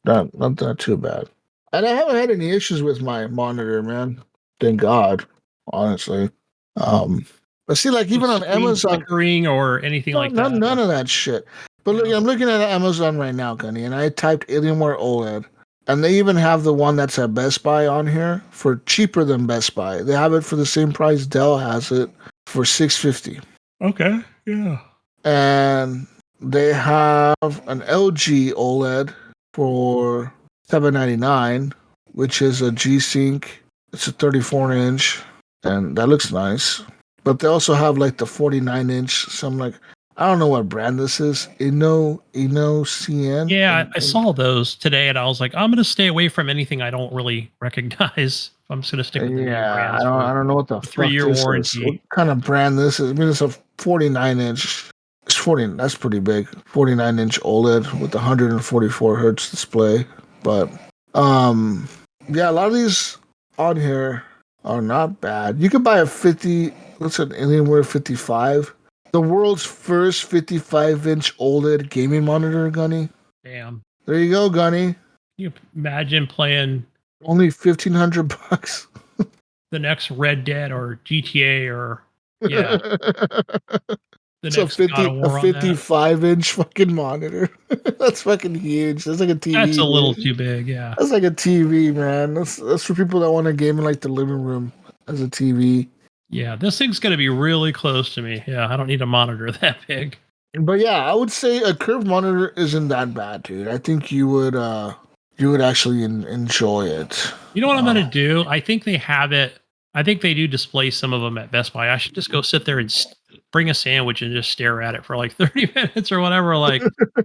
not too bad. And I haven't had any issues with my monitor, man. Thank God, honestly. But see, like even on Screen Amazon, flickering or anything like that. none of that shit. But look, Yeah. I'm looking at Amazon right now, Gunny, and I typed Alienware OLED, and they even have the one that's at Best Buy on here for cheaper than Best Buy. They have it for the same price Dell has it for $650. Okay. Yeah. And They have an LG OLED for $799, which is a G-Sync. It's a 34-inch, and that looks nice. But they also have like the 49-inch. Some like I don't know what brand this is. CN. Yeah, I saw those today, and I was like, I'm going to stay away from anything I don't really recognize. I'm just going to stick with the name Yeah, brands I for don't know what the a fuck 3-year this is. What warranty. kind of brand this is? I mean, it's a 49-inch. It's 40. That's pretty big. 49-inch OLED with 144 hertz display. But yeah, a lot of these on here are not bad. You could buy a 50. What's an Alienware 55? The world's first 55-inch OLED gaming monitor, Gunny. Damn. There you go, Gunny. You imagine playing Only $1,500. the next Red Dead or GTA or yeah, the It's a next God of a War on that. 55-inch fucking monitor. That's fucking huge. That's like a TV. That's a little Dude. too big, yeah. That's like a TV, man. That's for people that want to game in like the living room as a TV. Yeah, this thing's going to be really close to me. Yeah, I don't need a monitor that big. But yeah, I would say a curved monitor isn't that bad, dude. I think you would actually enjoy it. You know what I'm going to do? I think they have it. I think they do display some of them at Best Buy. I should just go sit there and bring a sandwich and just stare at it for like 30 minutes or whatever. Like,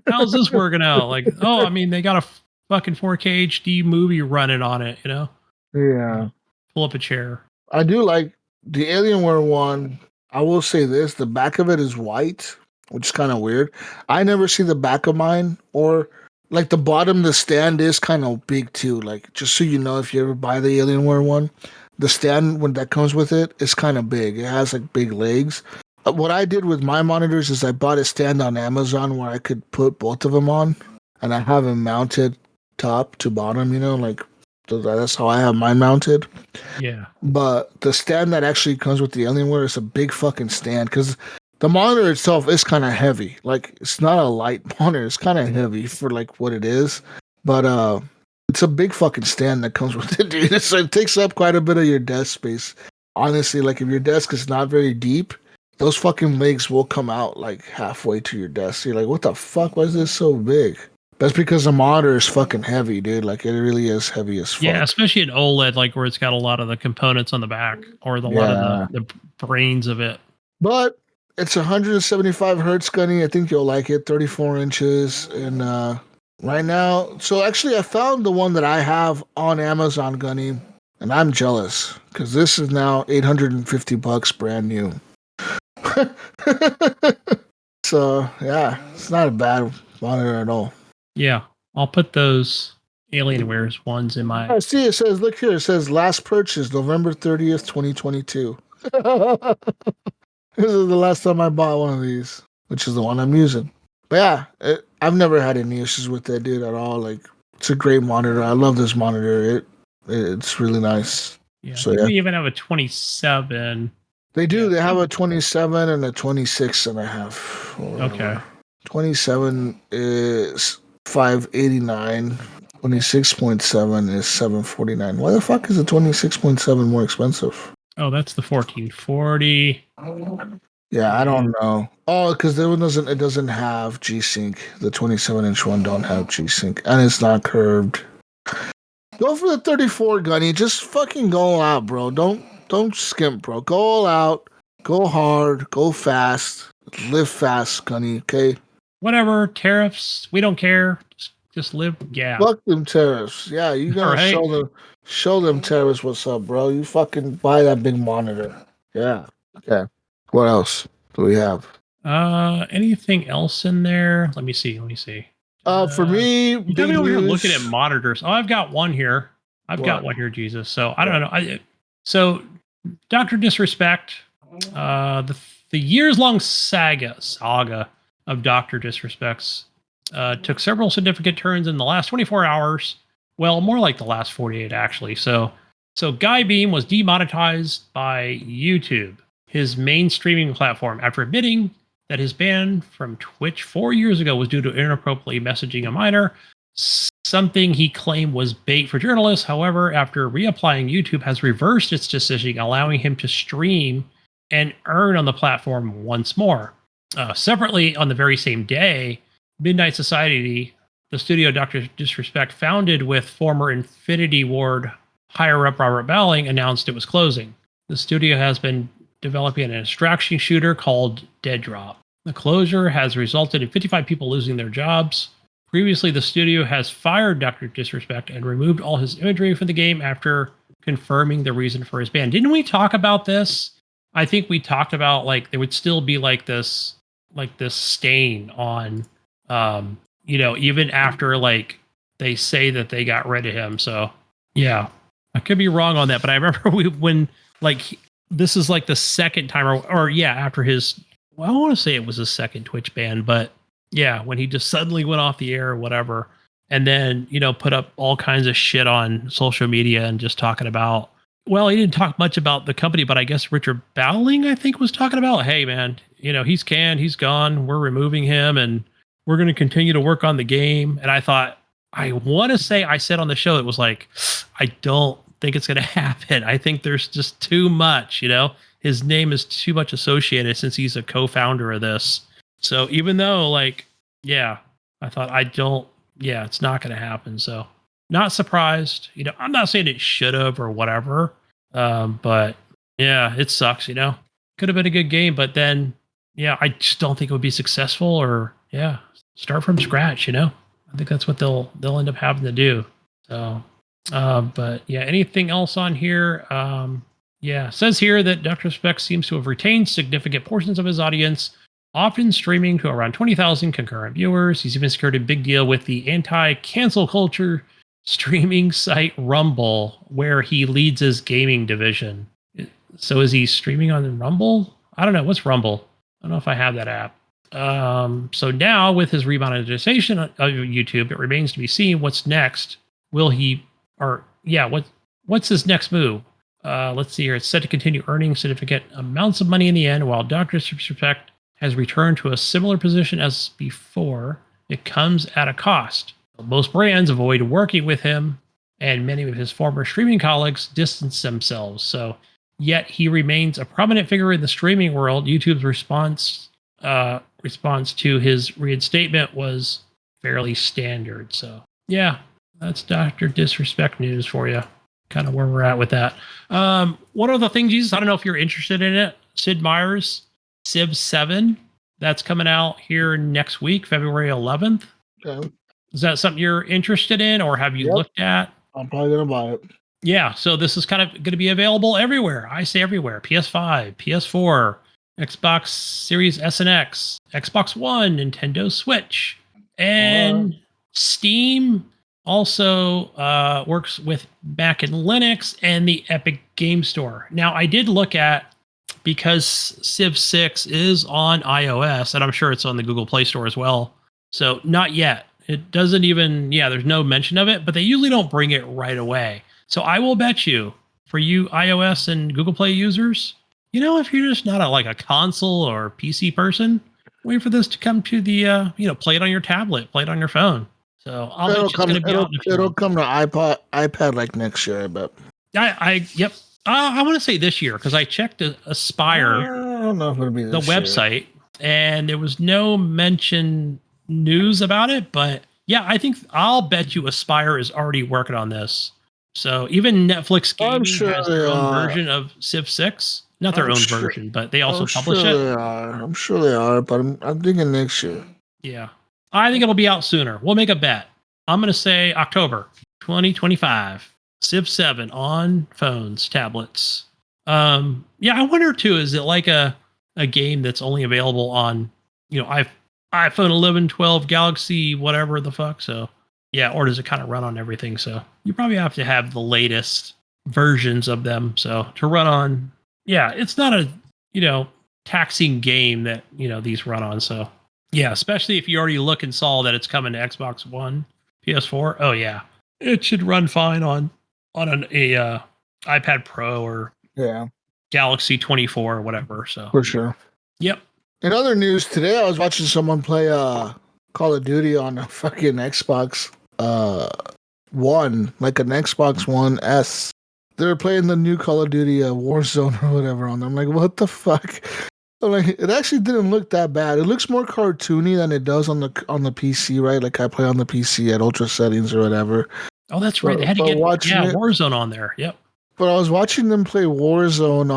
how's this working out? Like, oh, I mean, they got a fucking 4K HD movie running on it, you know? Yeah. Pull up a chair. I do like the Alienware one. I will say this, the back of it is white, which is kind of weird. I never see the back of mine, or like the bottom, the stand is kind of big too. Like, just so you know, if you ever buy the Alienware one, the stand when that comes with it is kind of big. It has like big legs. What I did with my monitors is I bought a stand on Amazon where I could put both of them on, and I have them mounted top to bottom, you know, like that's how I have mine mounted. Yeah. But the stand that actually comes with the Alienware is a big fucking stand because the monitor itself is kind of heavy. Like, it's not a light monitor. It's kind of heavy for like what it is. But it's a big fucking stand that comes with it, dude. So it takes up quite a bit of your desk space. Honestly, like if your desk is not very deep, those fucking legs will come out like halfway to your desk. You're like, what the fuck? Why is this so big? That's because the monitor is fucking heavy, dude. Like, it really is heavy as fuck. Yeah, especially an OLED, like where it's got a lot of the components on the back or lot of the brains of it. But it's 175 hertz, Gunny. I think you'll like it. 34 inches. And right now, so actually, I found the one that I have on Amazon, Gunny, and I'm jealous because this is now $850 brand new. So, yeah, it's not a bad monitor at all. Yeah, I'll put those Alienware's ones in my. I see. It says, look here. It says last purchase November 30th, 2022. This is the last time I bought one of these, which is the one I'm using. But yeah, I've never had any issues with that, dude, at all. Like, it's a great monitor. I love this monitor. It's really nice. Yeah, so, we even have a 27. They do. They have a 27 and a 26 and a half. Okay. 27 is 589. 26.7 is 749. Why the fuck is the 26.7 more expensive? Oh, that's the 1440. Yeah, I don't know. Oh, because it doesn't have G-Sync. The 27-inch one don't have G-Sync, and it's not curved. Go for the 34, Gunny. Just fucking go out, bro. Don't skimp, bro. Go all out. Go hard. Go fast. Live fast, Gunny. Okay. Whatever tariffs, we don't care. Just live. Yeah. Fuck them tariffs. Yeah, you gotta right. show them tariffs what's up, bro. You fucking buy that big monitor. Yeah. Okay. What else do we have? Anything else in there? Let me see. For me, you got me over here looking at monitors. Oh, I've got one here. Got one here, Jesus. So I don't know. So Dr. Disrespect, the years-long saga of Dr. Disrespects took several significant turns in the last 24 hours. Well, more like the last 48, actually. So Guy Beam was demonetized by YouTube, his main streaming platform, after admitting that his ban from Twitch 4 years ago was due to inappropriately messaging a minor, something he claimed was bait for journalists. However, after reapplying, YouTube has reversed its decision, allowing him to stream and earn on the platform once more. Separately, on the very same day, Midnight Society, the studio Dr. Disrespect founded with former Infinity Ward higher-up Robert Bowling, announced it was closing. The studio has been developing an extraction shooter called Dead Drop. The closure has resulted in 55 people losing their jobs. Previously, the studio has fired Dr. Disrespect and removed all his imagery from the game after confirming the reason for his ban. Didn't we talk about this? I think we talked about like there would still be like this stain on even after like they say that they got rid of him. So yeah, I could be wrong on that, but I remember this is like the second time or after his, well, I want to say it was his second Twitch ban, but yeah, when he just suddenly went off the air or whatever, and then, put up all kinds of shit on social media and just talking about, well, he didn't talk much about the company, but I guess Richard Bowling, I think, was talking about, hey, man, he's canned, he's gone, we're removing him, and we're going to continue to work on the game. And I thought, I want to say I said on the show, it was like, I don't think it's going to happen. I think there's just too much, his name is too much associated since he's a co-founder of this. So even though I thought it's not going to happen. So not surprised, I'm not saying it should have or whatever. But yeah, it sucks, could have been a good game, but then, I just don't think it would be successful or start from scratch, I think that's what they'll end up having to do. So, but yeah, anything else on here? Says here that Dr. Speck seems to have retained significant portions of his audience, often streaming to around 20,000 concurrent viewers. He's even secured a big deal with the anti-cancel culture streaming site Rumble, where he leads his gaming division. So is he streaming on Rumble? I don't know. What's Rumble? I don't know if I have that app. So now with his remonetization of YouTube, it remains to be seen what's next. What's his next move? Let's see here. It's set to continue earning significant amounts of money in the end, while Dr. Disrespect has returned to a similar position as before. It comes at a cost. Most brands avoid working with him, and many of his former streaming colleagues distance themselves. So, yet he remains a prominent figure in the streaming world. YouTube's response to his reinstatement was fairly standard. So, yeah, that's Dr. Disrespect news for you. Kind of where we're at with that. One other thing, Jesus, I don't know if you're interested in it. Sid Meier's Civ 7. That's coming out here next week, February 11th. Okay. Is that something you're interested in, or have you looked at? I'm probably going to buy it. Yeah, so this is kind of going to be available everywhere. I say everywhere. PS5, PS4, Xbox Series S and X, Xbox One, Nintendo Switch, and Steam also works with Mac and Linux and the Epic Game Store. Now, I did look at, because Civ 6 is on iOS, and I'm sure it's on the Google Play Store as well. So not yet. It doesn't even, there's no mention of it, but they usually don't bring it right away. So I will bet you, for you iOS and Google Play users, if you're just not a console or PC person, wait for this to come to the, play it on your tablet, play it on your phone. So I'll bet you it's going to be out. It'll come to iPad like next year, but yep. I want to say this year, because I checked Aspire, I don't know if it'll be this the website, and there was no mention news about it. But yeah, I'll bet you Aspire is already working on this. So even Netflix Gaming has their own version of Civ 6. Not their own version, but they also publish it. I'm sure they are, but I'm thinking next year. Yeah. I think it'll be out sooner. We'll make a bet. I'm going to say October 2025. Civ 7 on phones, tablets. I wonder too, is it like a game that's only available on, iPhone 11, 12, Galaxy, whatever the fuck. So yeah, or does it kind of run on everything? So you probably have to have the latest versions of them. So to run on, it's not a, taxing game that, these run on. So yeah, especially if you already look and saw that it's coming to Xbox One, PS4. Oh yeah, it should run fine on an iPad Pro or Galaxy 24 or whatever. So for sure. Yep. In other news today, I was watching someone play Call of Duty on a fucking Xbox One, like an Xbox One S. They're playing the new Call of Duty Warzone or whatever on them. I'm like, what the fuck? Like it actually didn't look that bad. It looks more cartoony than it does on the PC, right? Like I play on the PC at ultra settings or whatever. Oh, that's right. They had to But get watching it, Warzone on there. Yep. but I was watching them play Warzone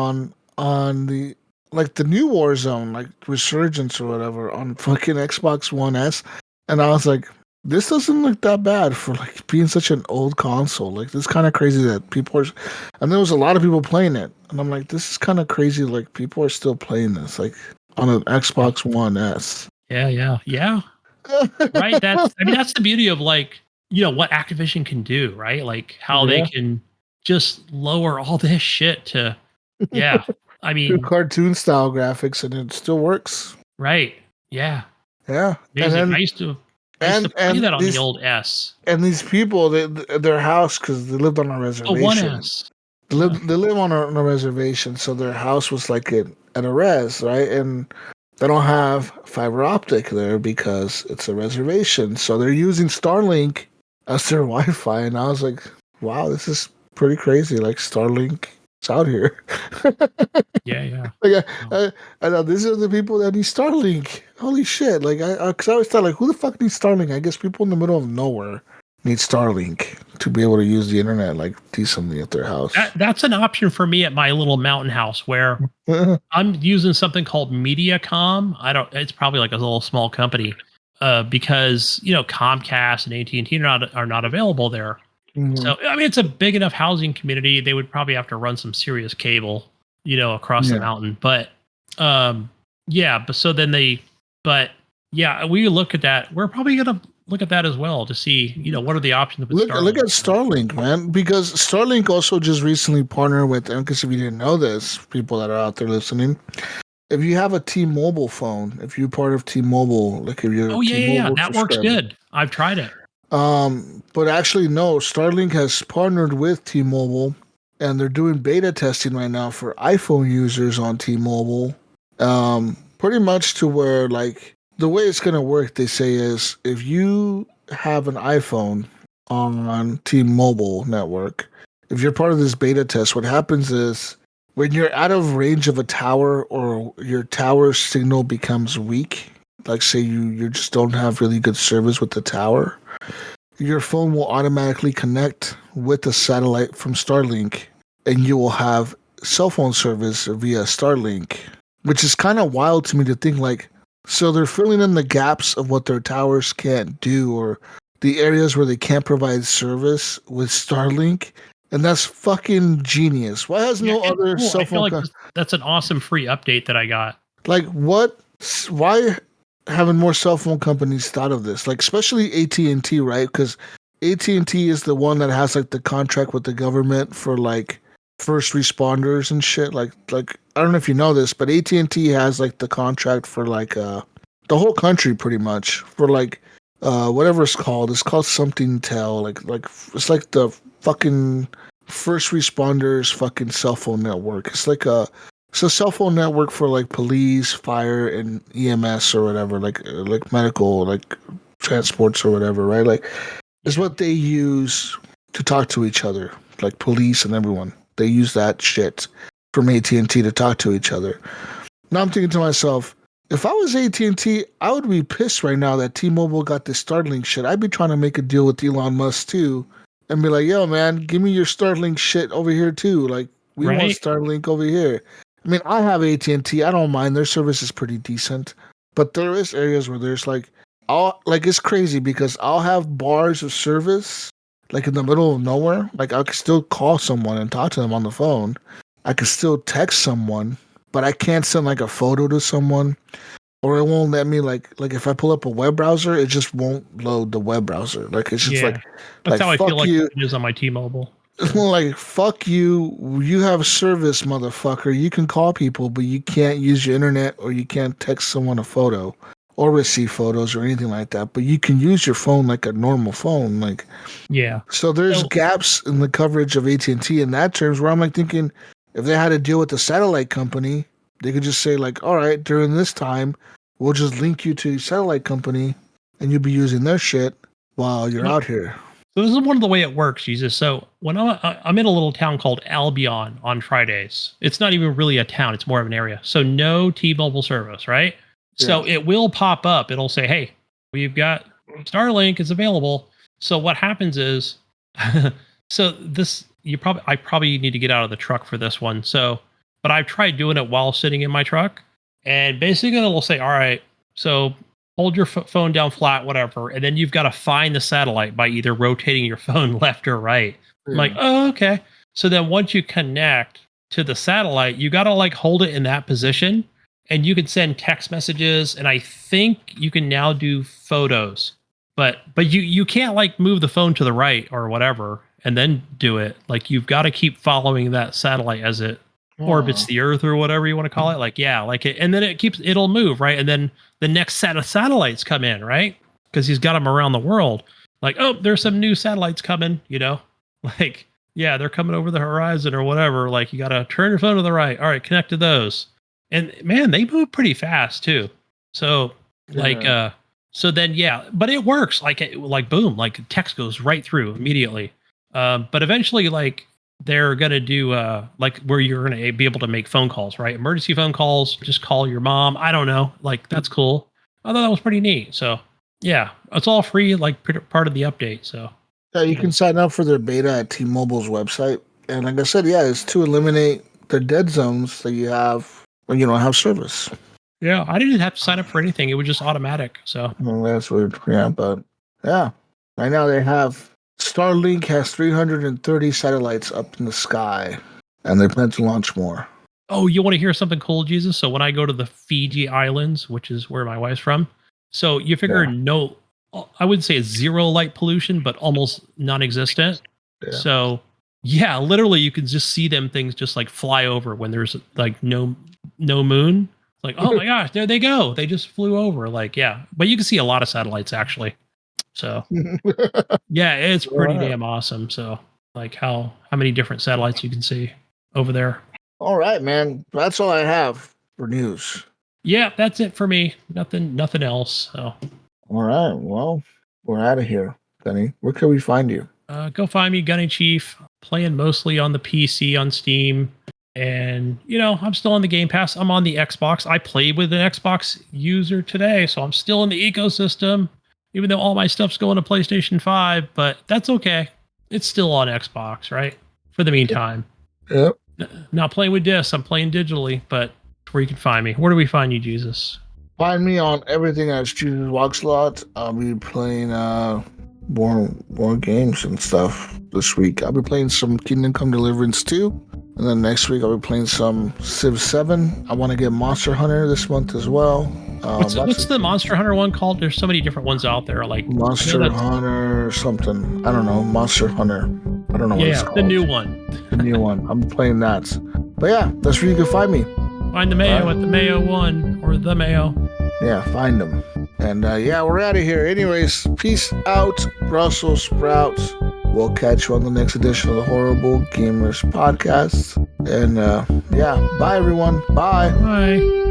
on the like the new Warzone, like Resurgence or whatever, on fucking Xbox One S, and I was like, this doesn't look that bad for like being such an old console. Like this kind of crazy that people are, and there was a lot of people playing it, and I'm like, this is kind of crazy. Like people are still playing this, like on an Xbox One S. Yeah. Right. That's the beauty of like, what Activision can do, right? Like how they Yeah. can just lower all this shit to, yeah. I Good mean, cartoon style graphics, and it still works. right. Yeah. Yeah, Amazing. and I used to then play that on the these old S. these people, their house, because they lived on a The one reservation. S. They live on a reservation, so their house was like at a res, right? And they don't have fiber optic there because it's a reservation. So they're using Starlink as their Wi-Fi, and I was like, wow, this is pretty crazy. Like Starlink is out here. Yeah. Like I thought these are the people that need Starlink. Holy shit! Like because I always thought like, who the fuck needs Starlink? I guess people in the middle of nowhere need Starlink to be able to use the internet like decently at their house. That's an option for me at my little mountain house where I'm using something called MediaCom. It's probably like a little small company, because Comcast and AT&T are not available there. Mhm. So I mean, it's a big enough housing community. They would probably have to run some serious cable, across the mountain. But yeah. But yeah, we look at that. We're probably gonna look at that as well to see, what are the options with Look at Starlink, man, because Starlink also just recently partnered with, and because if you didn't know this, people that are out there listening, if you have a T-Mobile phone, if you're part of T-Mobile, like if you're T-Mobile that works subscriber, good. I've tried it. but actually no, Starlink has partnered with T-Mobile, and they're doing beta testing right now for iPhone users on T-Mobile. Pretty much to where like the way it's gonna work, they say, is if you have an iPhone on T-Mobile network, if you're part of this beta test, what happens is when you're out of range of a tower or your tower signal becomes weak, like say you just don't have really good service with the tower, your phone will automatically connect with the satellite from Starlink, and you will have cell phone service via Starlink, which is kind of wild to me to think like, so they're filling in the gaps of what their towers can't do, or the areas where they can't provide service with Starlink, and that's fucking genius. Why has no other cool. cell I feel phone like that's an awesome free update that I got. like what? Why haven't more cell phone companies thought of this? Like especially AT&T, right? Because AT&T is the one that has like the contract with the government for like first responders and shit. Like I don't know if you know this, but AT&T has like the contract for like the whole country pretty much for like whatever it's called. It's called something tel. Like it's like the fucking first responders fucking cell phone network. It's a cell phone network for like police, fire, and EMS or whatever, like medical, like transports or whatever, right? Like, it's what they use to talk to each other, like police and everyone. They use that shit from AT&T to talk to each other. Now I'm thinking to myself, if I was AT&T, I would be pissed right now that T-Mobile got this Starlink shit. I'd be trying to make a deal with Elon Musk too, and be like, yo, man, give me your Starlink shit over here too. Like, we want Starlink over here. I mean, I have AT&T. I don't mind. Their service is pretty decent. But there is areas where there's like, it's crazy because I'll have bars of service like in the middle of nowhere. Like I could still call someone and talk to them on the phone. I could still text someone, but I can't send like a photo to someone, or it won't let me like if I pull up a web browser, it just won't load the web browser. Like it's just that's how I feel like you. it is on my T-Mobile. Like, fuck you. You have service, motherfucker. You can call people, but you can't use your internet or you can't text someone a photo or receive photos or anything like that. But you can use your phone like a normal phone. Like, yeah. So there's gaps in the coverage of AT&T in that terms where I'm like thinking if they had to deal with the satellite company, they could just say like, all right, during this time, we'll just link you to a satellite company and you'll be using their shit while you're out here. So this is one of the way it works, Jesus. So when I'm in a little town called Albion on Fridays, it's not even really a town; it's more of an area. So no T-Mobile service, right? So it will pop up. It'll say, "Hey, we've got Starlink is available." So what happens is, so this I probably need to get out of the truck for this one. So, but I've tried doing it while sitting in my truck, and basically it'll say, "All right, so." Hold your phone down flat, whatever, and then you've got to find the satellite by either rotating your phone left or right. I'm like, oh, okay. So then once you connect to the satellite, you got to like hold it in that position, and you can send text messages, and I think you can now do photos, but you can't like move the phone to the right or whatever and then do it. Like you've got to keep following that satellite as it orbits the Earth or whatever you want to call it. Like, yeah, like it, and then it'll move, right? And then the next set of satellites come in, right? Because he's got them around the world. Like, oh, there's some new satellites coming, like, yeah, they're coming over the horizon or whatever. Like, you got to turn your phone to the right. All right, connect to those. And man, they move pretty fast too. So so then, yeah, but it works like boom, like text goes right through immediately. But eventually, like, they're going to do like where you're going to be able to make phone calls, right? Emergency phone calls, just call your mom. I don't know. Like, that's cool. I thought that was pretty neat. So yeah, it's all free, like part of the update. So yeah, you can sign up for their beta at T-Mobile's website. And like I said, yeah, it's to eliminate the dead zones that you have when you don't have service. Yeah, I didn't have to sign up for anything. It was just automatic. So well, that's weird. Yeah, but yeah, right now they have Starlink has 330 satellites up in the sky, and they plan to launch more. Oh, you want to hear something cool, Jesus? So when I go to the Fiji Islands, which is where my wife's from, so you figure no, I wouldn't say it's zero light pollution, but almost non-existent. Yeah. So yeah, literally you can just see them things just like fly over when there's like no moon. Like, oh my gosh, there they go. They just flew over. Like, yeah, but you can see a lot of satellites actually. So yeah, it's pretty damn awesome. So like how many different satellites you can see over there. All right, man. That's all I have for news. Yeah, that's it for me. Nothing else. So all right. Well, we're out of here, Gunny. Where can we find you? Go find me, Gunny Chief, playing mostly on the PC on Steam. And, I'm still on the Game Pass. I'm on the Xbox. I played with an Xbox user today, so I'm still in the ecosystem. Even though all my stuff's going to PlayStation 5, but that's okay. It's still on Xbox, right? For the meantime. Yep. Not playing with discs. I'm playing digitally, but where you can find me. Where do we find you, Jesus? Find me on everything as Jesus Walkslot. I'll be playing more games and stuff this week. I'll be playing some Kingdom Come Deliverance 2. And then next week I'll be playing some Civ 7. I want to get Monster Hunter this month as well. What's the Monster Hunter one called? There's so many different ones out there. Like Monster Hunter something. I don't know. Monster Hunter. I don't know what it's called. The new one. The new one. I'm playing that. But yeah, that's where you can find me. Find the Mayo at the Mayo 1 or the Mayo. Yeah, find them. And yeah, we're out of here. Anyways, peace out, Brussels sprouts. We'll catch you on the next edition of the Horrible Gamers podcast. And yeah, bye everyone. Bye. Bye.